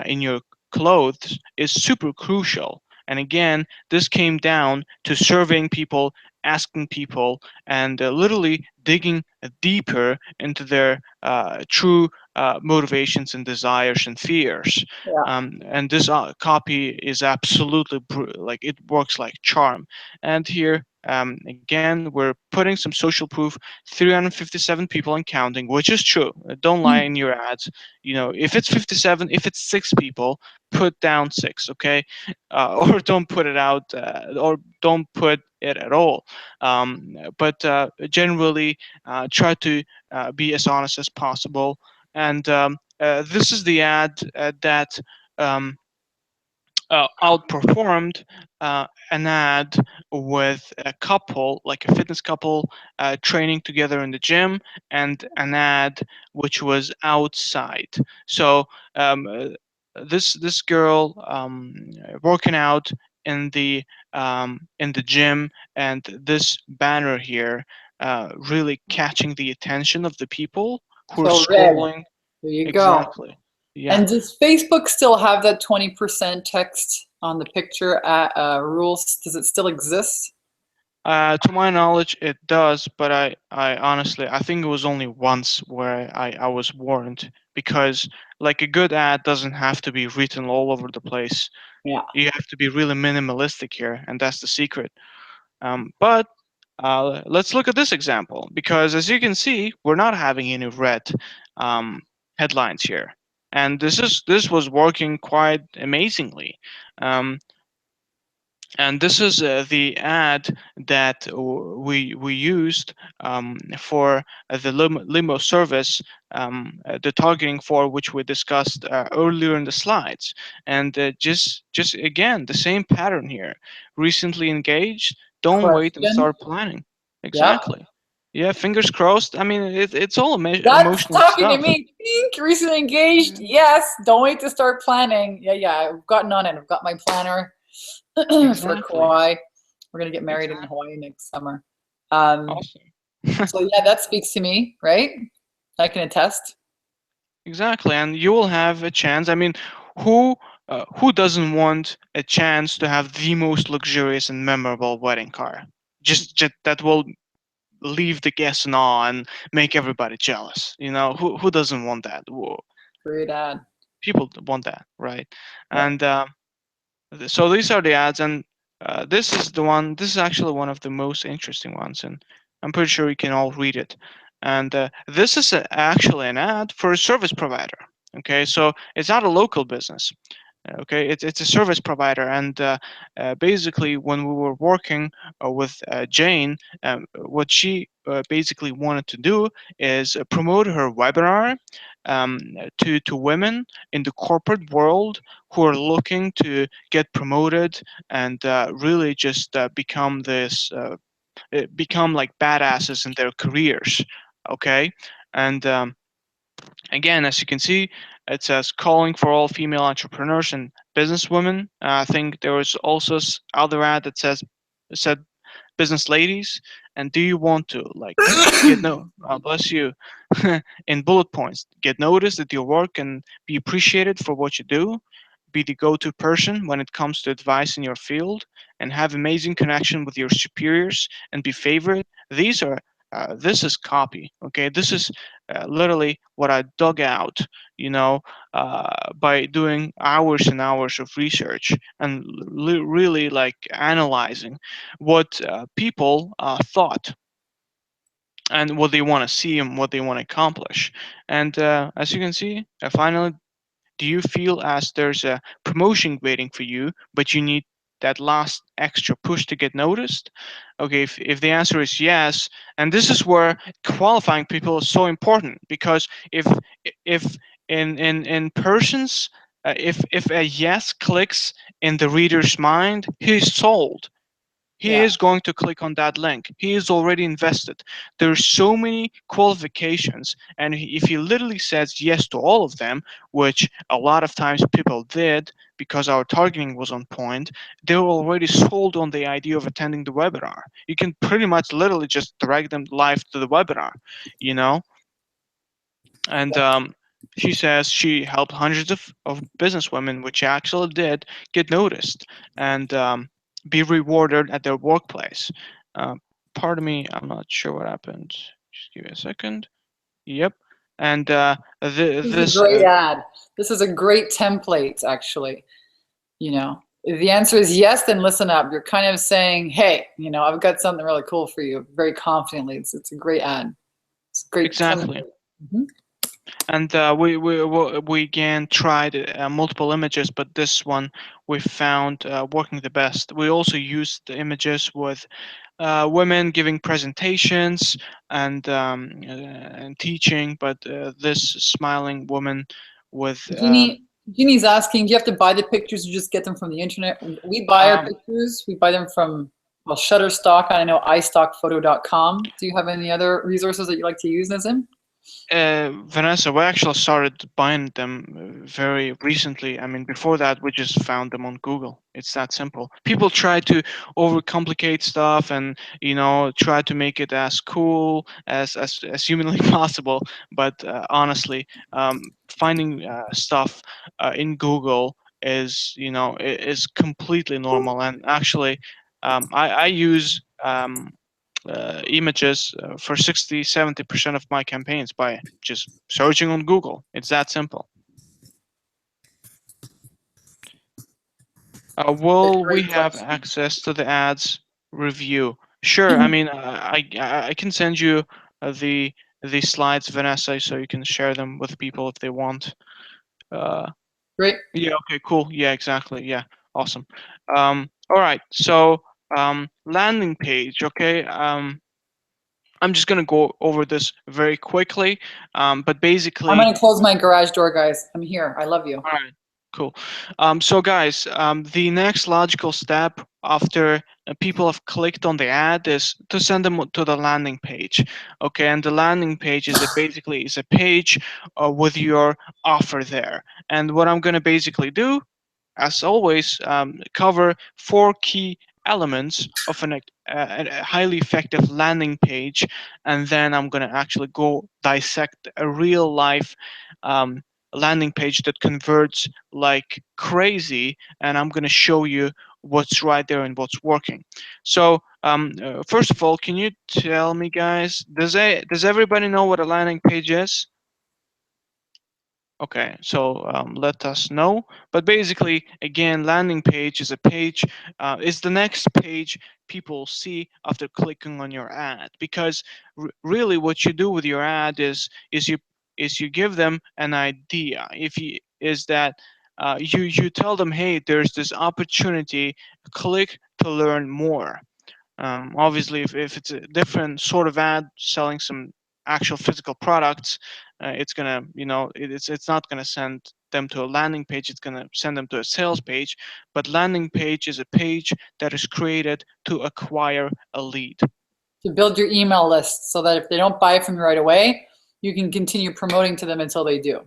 in your clothes is super crucial. And again, this came down to surveying people, asking people, and literally digging deeper into their true motivations and desires and fears. Yeah. And this copy is absolutely like it works like charm. And here, again, we're putting some social proof: 357 people and counting, which is true. Don't lie in your ads. You know, if it's 57, if it's 6 people, put down 6, okay? Or don't put it out, or don't put it at all. But generally, try to be as honest as possible. And this is the ad that um, outperformed an ad with a couple, like a fitness couple, training together in the gym, and an ad which was outside. So this girl working out in the gym, and this banner here really catching the attention of the people who are So red. scrolling. There you go. Exactly. Yeah. And does Facebook still have that 20% text on the picture at rules? Does it still exist? To my knowledge, it does, but I honestly, I think it was only once where I was warned, because like a good ad doesn't have to be written all over the place. Yeah. You have to be really minimalistic here, and that's the secret. But let's look at this example, because as you can see, we're not having any red um, headlines here, and this was working quite amazingly. Um, and this is the ad that we used for the limo service, the targeting for which we discussed earlier in the slides. And just again, the same pattern here: recently engaged, don't wait and Question. start planning. Yeah. Exactly. Yeah, fingers crossed. I mean, it's all That's emotional talking to stuff. me. Pink, recently engaged. Yeah, Yes. Don't wait to start planning. Yeah, yeah. I've gotten on it. I've got my planner for exactly. Kauai. We're gonna get married in Exactly. Hawaii next summer. Um, Awesome. so yeah, that speaks to me, right? I can attest. Exactly, and you will have a chance. I mean, who who doesn't want a chance to have the most luxurious and memorable wedding car? Just that will leave the guests in awe and make everybody jealous. You know, who doesn't want that? Great ad. People want that, right? Yeah. And so these are the ads, and this is the one. This is actually one of the most interesting ones, and I'm pretty sure you can all read it. And this is actually an ad for a service provider. Okay, so it's not a local business. Okay, it's a service provider, and basically, when we were working with Jane, what she basically wanted to do is promote her webinar to women in the corporate world who are looking to get promoted and really just become like badasses in their careers. Okay, and again, as you can see, it says calling for all female entrepreneurs and businesswomen. I think there was also other ad that said business ladies. And do you want to like get no bless you in bullet points, get noticed at your work and be appreciated for what you do? be the go-to person when it comes to advice in your field, and have amazing connection with your superiors and be favorite. These are this is copy. Okay, this is literally what I dug out, you know, by doing hours and hours of research and really like analyzing what people thought and what they want to see and what they want to accomplish. And as you can see, finally, do you feel as there's a promotion waiting for you, but you need that last extra push to get noticed? Okay, if the answer is yes, and this is where qualifying people is so important, because if in persons, if a yes clicks in the reader's mind, he's sold. He Yeah. is going to click on that link. He is already invested. There's so many qualifications, and if he literally says yes to all of them, which a lot of times people did because our targeting was on point, they were already sold on the idea of attending the webinar. You can pretty much literally just direct them live to the webinar, you know. And she says she helped hundreds of businesswomen, which she actually did, get noticed and be rewarded at their workplace. Uh, Pardon me, I'm not sure what happened. Just give me a second. Yep. And This is a this, great ad. This is a great template, actually. You know, if the answer is yes, then listen up. You're kind of saying, hey, you know, I've got something really cool for you, very confidently. It's a great ad. It's a great exactly. template. Mhm. And we again tried multiple images, but this one we found working the best. We also used the images with women giving presentations and teaching, but this smiling woman with Jeannie's asking, do you have to buy the pictures or just get them from the internet? We buy our um, pictures. We buy them from, well, Shutterstock. I know iStockphoto.com. Do you have any other resources that you like to use, Nazim? Vanessa, we actually started buying them very recently. I mean, before that, we just found them on Google. It's that simple. People try to overcomplicate stuff and, you know, try to make it as cool as humanly possible. But honestly, finding stuff in Google is, you know, is completely normal. And actually, I use images for 60-70% of my campaigns by just searching on Google. It's that simple. That's a Will we great have question. access to the ads review? Sure. I mean, I can send you the slides, Vanessa, so you can share them with people if they want. Uh, Great. yeah. Okay. Cool. Yeah. Exactly. Yeah. Awesome. All right. So landing page. Okay. I'm just gonna go over this very quickly, but I'm basically, going to close my garage door, guys. I'm here. I love you. all right, cool. So guys, the next logical step after people have clicked on the ad is to send them to the landing page. Okay, and the landing page is basically is a page with your offer there. And what I'm gonna basically do, as always, cover 4 key elements of a highly effective landing page, and then I'm going to actually go dissect a real life um, landing page that converts like crazy, and I'm going to show you what's right there and what's working. So first of all, can you tell me, guys, does everybody know what a landing page is? Okay, so let us know. But basically, again, landing page is a page, is the next page people see after clicking on your ad. Because really, what you do with your ad is you give them an idea. If you is that you tell them, hey, there's this opportunity, click to learn more. Obviously, if it's a different sort of ad selling some actual physical products, it's gonna, you know, it's not gonna send them to a landing page. It's gonna send them to a sales page. But landing page is a page that is created to acquire a lead. To build your email list so that if they don't buy from you right away, you can continue promoting to them until they do,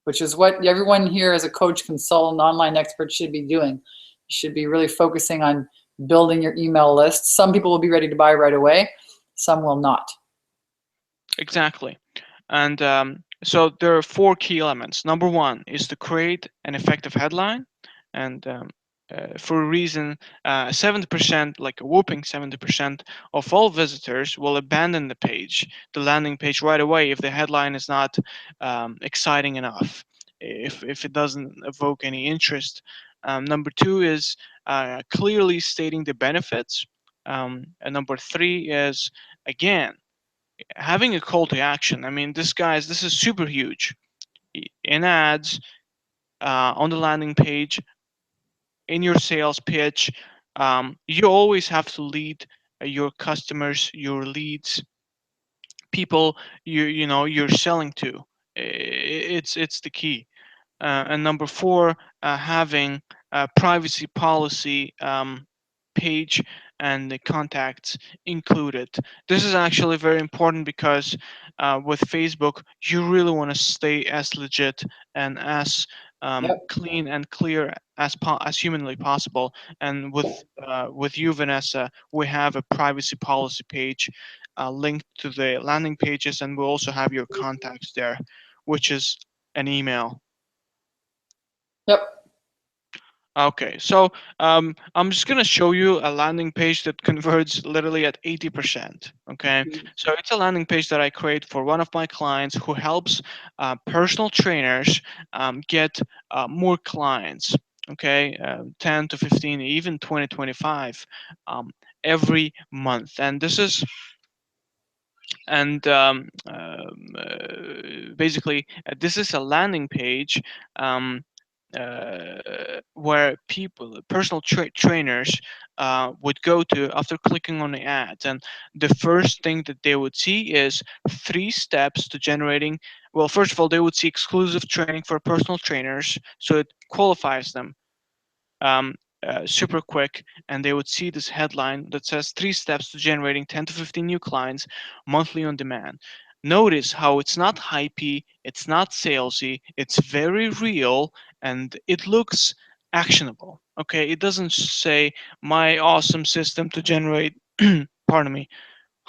which is what everyone here as a coach, consultant, online expert should be doing. You should be really focusing on building your email list. Some people will be ready to buy right away. Some will not. Exactly. And so there are 4 key elements. Number one is to create an effective headline. and for a reason, 70%, like a whooping 70% of all visitors will abandon the landing page right away if the headline is not exciting enough, if it doesn't evoke any interest. Number two is clearly stating the benefits. And number three is, again, having a call to action. I mean, this is super huge. In ads, on the landing page, in your sales pitch, you always have to lead your customers, your leads, people you're selling to. It's the key. And number four, having a privacy policy page and the contacts included. This is actually very important because with Facebook, you really want to stay as legit and as Yep. clean and clear as humanly possible. And with you, Vanessa, we have a privacy policy page linked to the landing pages, and we also have your contacts there, which is an email. Yep. Okay, so I'm just gonna show you a landing page that converts literally at 80%. Okay, so it's a landing page that I create for one of my clients who helps personal trainers get more clients. Okay, 10 to 15, even 20, 25 every month, and this is and basically this is a landing page where personal trainers would go to after clicking on the ads, and the first thing that they would see is 3 steps to generating. Well, first of all, they would see exclusive training for personal trainers, so it qualifies them um, super quick, and they would see this headline that says 3 steps to generating 10 to 15 new clients monthly on demand. Notice how it's not hypey, it's not salesy, it's very real, and it looks actionable. Okay, it doesn't say my awesome system to generate, pardon me,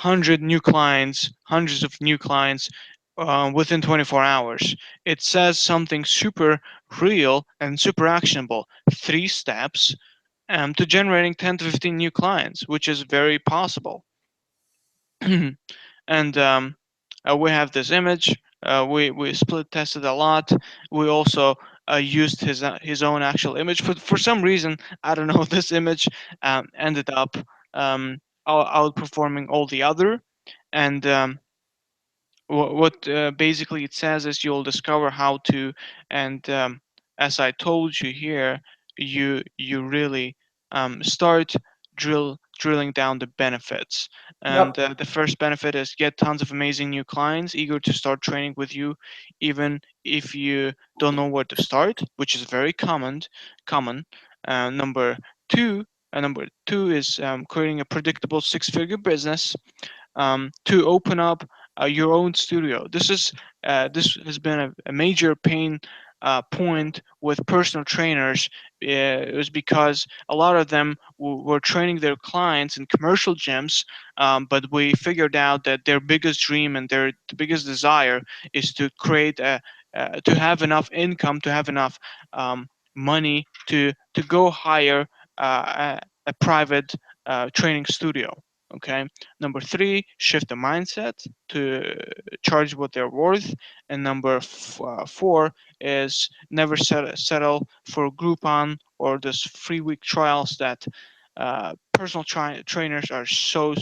100 new clients, hundreds of new clients within 24 hours. It says something super real and super actionable. 3 steps to generating 10 to 15 new clients, which is very possible. And we have this image. We split tested a lot. We also used his own actual image. For some reason, I don't know, this image ended up outperforming all the other. And what basically it says is you'll discover how to, and as I told you here, you really start drilling down the benefits. And Yep. the first benefit is get tons of amazing new clients eager to start training with you, even if you don't know where to start, which is very common. Number two, number two is creating a predictable six-figure business, to open up your own studio. This has been a major pain point with personal trainers. It was because a lot of them were training their clients in commercial gyms, but we figured out that their biggest dream and their biggest desire is to create to have enough income, to have enough money to go hire a private training studio. Okay. Number three, shift the mindset to charge what they're worth. And number four is never settle for Groupon or those free week trials that personal trainers are so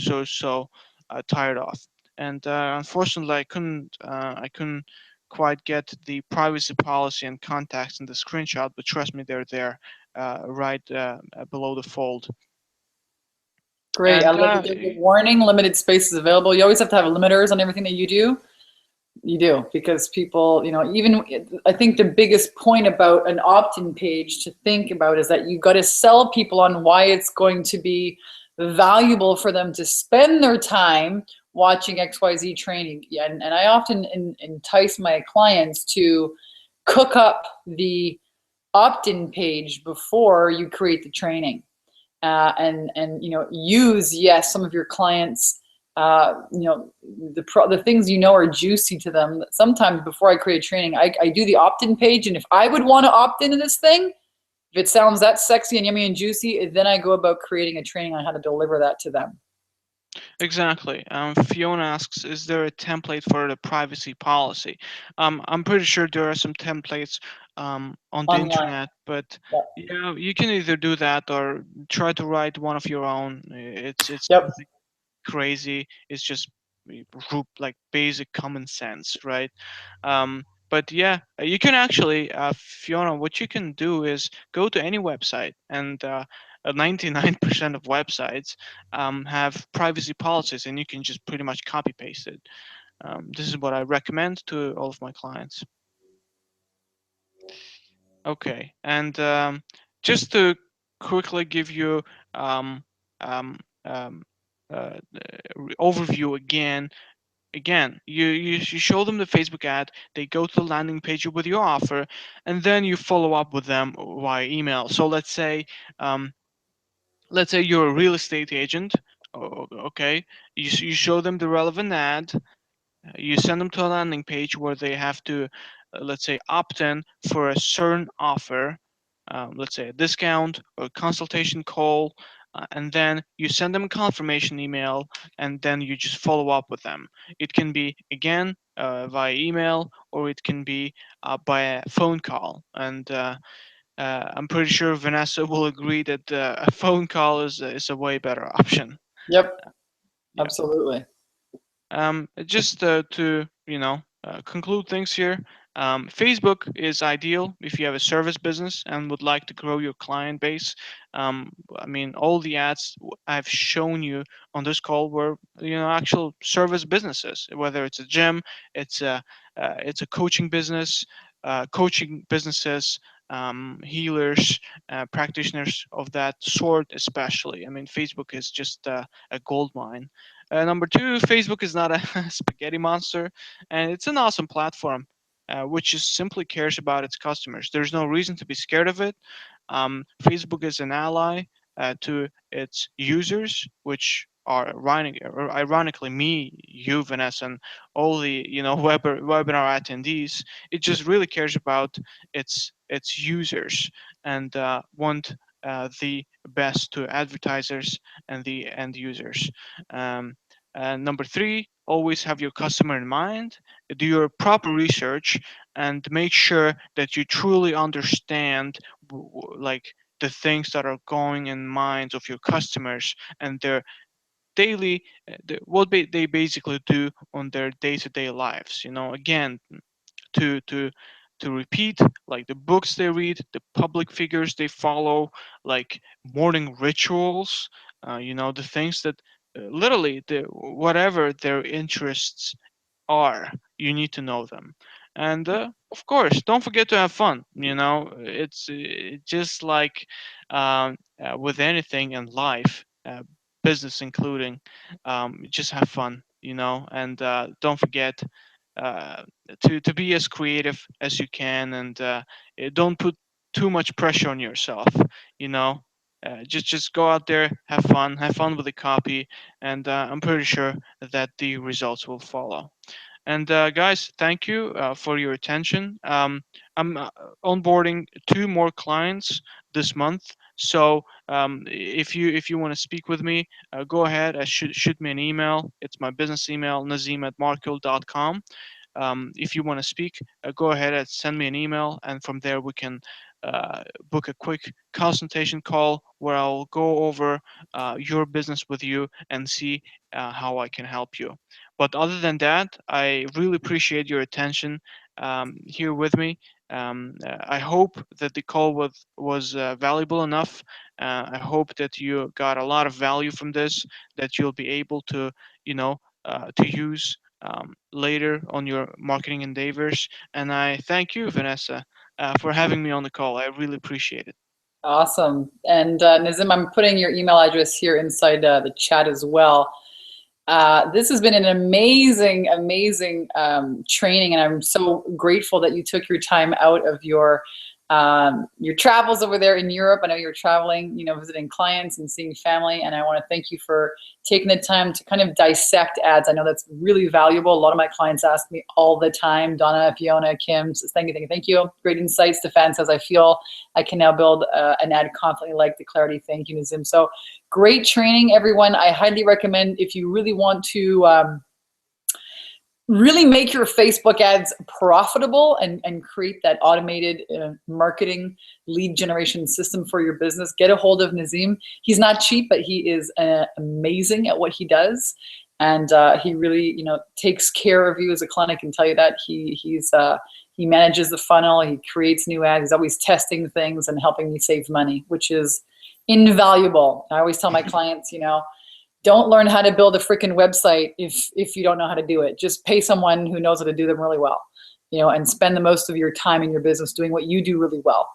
tired of. And unfortunately, I couldn't quite get the privacy policy and contacts in the screenshot, but trust me, they're there, right below the fold. Great. I And love it. There's a warning, limited spaces available. You always have to have limiters on everything that you do. You do, because people, even I think the biggest point about an opt-in page to think about is that you've got to sell people on why it's going to be valuable for them to spend their time watching XYZ training. And I often entice my clients to cook up the opt-in page before you create the training. And use, yes, some of your clients, the things are juicy to them. Sometimes before I create training, I do the opt-in page, and if I would want to opt into this thing, If it sounds that sexy and yummy and juicy, then I go about creating a training on how to deliver that to them. Exactly. Fiona asks, is there a template for the privacy policy? I'm pretty sure there are some templates on the Online. internet, but Yep. you can either do that or try to write one of your own. It's Yep. nothing crazy. It's just like basic common sense, right? But yeah, you can actually, Fiona, what you can do is go to any website, and 99% of websites have privacy policies, and you can just pretty much copy paste it. This is what I recommend to all of my clients. Okay, and just to quickly give you um, um, um, overview again, you show them the Facebook ad, they go to the landing page with your offer, and then you follow up with them via email. So um, let's say you're a real estate agent. Okay, you show them the relevant ad, you send them to a landing page where they have to, let's say, opt in for a certain offer, let's say a discount or a consultation call, and then you send them a confirmation email, and then you just follow up with them. It can be, again, via email, or it can be by a phone call. And I'm pretty sure Vanessa will agree that a phone call is a way better option. Yep. Yeah. Absolutely. Just to conclude things here, Facebook is ideal if you have a service business and would like to grow your client base. I mean, all the ads I've shown you on this call were actual service businesses. Whether it's a gym, it's a coaching business, coaching businesses. Healers, practitioners of that sort, especially. I mean, Facebook is just a gold mine. Number two, Facebook is not a spaghetti monster, and it's an awesome platform, which just simply cares about its customers. There's no reason to be scared of it. Facebook is an ally to its users, which are ironically me, you, Vanessa, and all the webinar attendees. It just really cares about its users and want the best to advertisers and the end users. Um, and number three, always have your customer in mind. Do your proper research and make sure that you truly understand like the things that are going in minds of your customers and their daily they basically do on their day-to-day lives. Again, to to repeat, like the books they read, the public figures they follow, like morning rituals, the things that literally whatever their interests are, you need to know them. And of course, don't forget to have fun. It's just like with anything in life, business including, just have fun, and don't forget uh, to be as creative as you can, and don't put too much pressure on yourself. You know, just go out there, have fun with the copy, and I'm pretty sure that the results will follow. And guys, thank you for your attention. I'm onboarding 2 more clients this month, so if you want to speak with me, go ahead. Shoot me an email. It's my business email, nazim@markil.com. If you want to speak, go ahead and send me an email, and from there we can book a quick consultation call where I'll go over your business with you and see how I can help you. But other than that, I really appreciate your attention here with me. I hope that the call was valuable enough. I hope that you got a lot of value from this, that you'll be able to, to use later on your marketing endeavors. And I thank you, Vanessa, for having me on the call. I really appreciate it. Awesome. And Nazim, I'm putting your email address here inside the chat as well. This has been an amazing, amazing training, and I'm so grateful that you took your time out of your your travels over there in Europe. I know you're traveling, you know, visiting clients and seeing family. And I want to thank you for taking the time to kind of dissect ads. I know that's really valuable. A lot of my clients ask me all the time. Donna, Fiona, Kim, says, thank you. Great insights. Stefan says, I feel I can now build an ad confidently like the clarity. Thank you, Nazim. So great training, everyone. I highly recommend if you really want to really make your Facebook ads profitable and create that automated marketing lead generation system for your business, get a hold of Nazim. He's not cheap, but he is amazing at what he does. And he really, you know, takes care of you as a client. I can tell you that. He manages the funnel. He creates new ads. He's always testing things and helping me save money, which is invaluable. I always tell my clients, you know, don't learn how to build a freaking website if you don't know how to do it. Just pay someone who knows how to do them really well, you know, and spend the most of your time in your business doing what you do really well.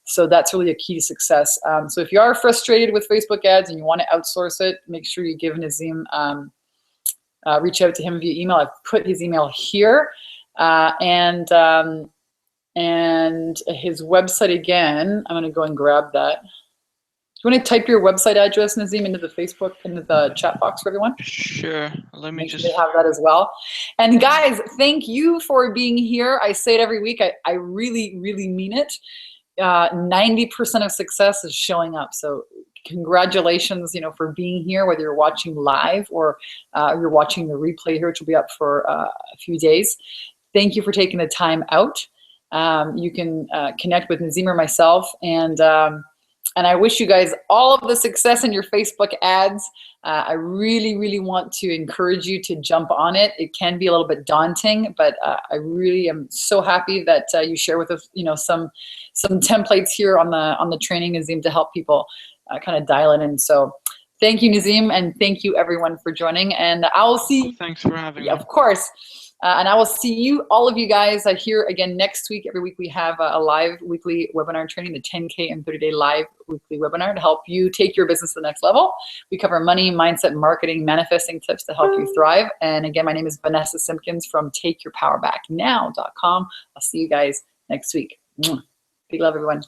So that's really a key to success. So if you are frustrated with Facebook ads and you want to outsource it, make sure you give Nazim, reach out to him via email. I've put his email here, and his website again. I'm going to go and grab that. Do you want to type your website address, Nazim, into the Facebook, into the chat box for everyone? Sure. Let me just have that as well. And guys, thank you for being here. I say it every week. I really, really mean it. 90% of success is showing up. So congratulations, you know, for being here, whether you're watching live or you're watching the replay here, which will be up for a few days. Thank you for taking the time out. You can connect with Nazim or myself, and I wish you guys all of the success in your Facebook ads. I really, really want to encourage you to jump on it. It can be a little bit daunting, but I really am so happy that you share with us, you know, some templates here on the training, Nazim, to help people kind of dial it in. So thank you, Nazim, and thank you everyone for joining. And I will see. Thanks for having me. Of course. And I will see you, all of you guys, here again next week. Every week we have a live weekly webinar training, the 10K and 30-day live weekly webinar to help you take your business to the next level. We cover money, mindset, marketing, manifesting tips to help you thrive. And again, my name is Vanessa Simpkins from takeyourpowerbacknow.com. I'll see you guys next week. Big love, everyone.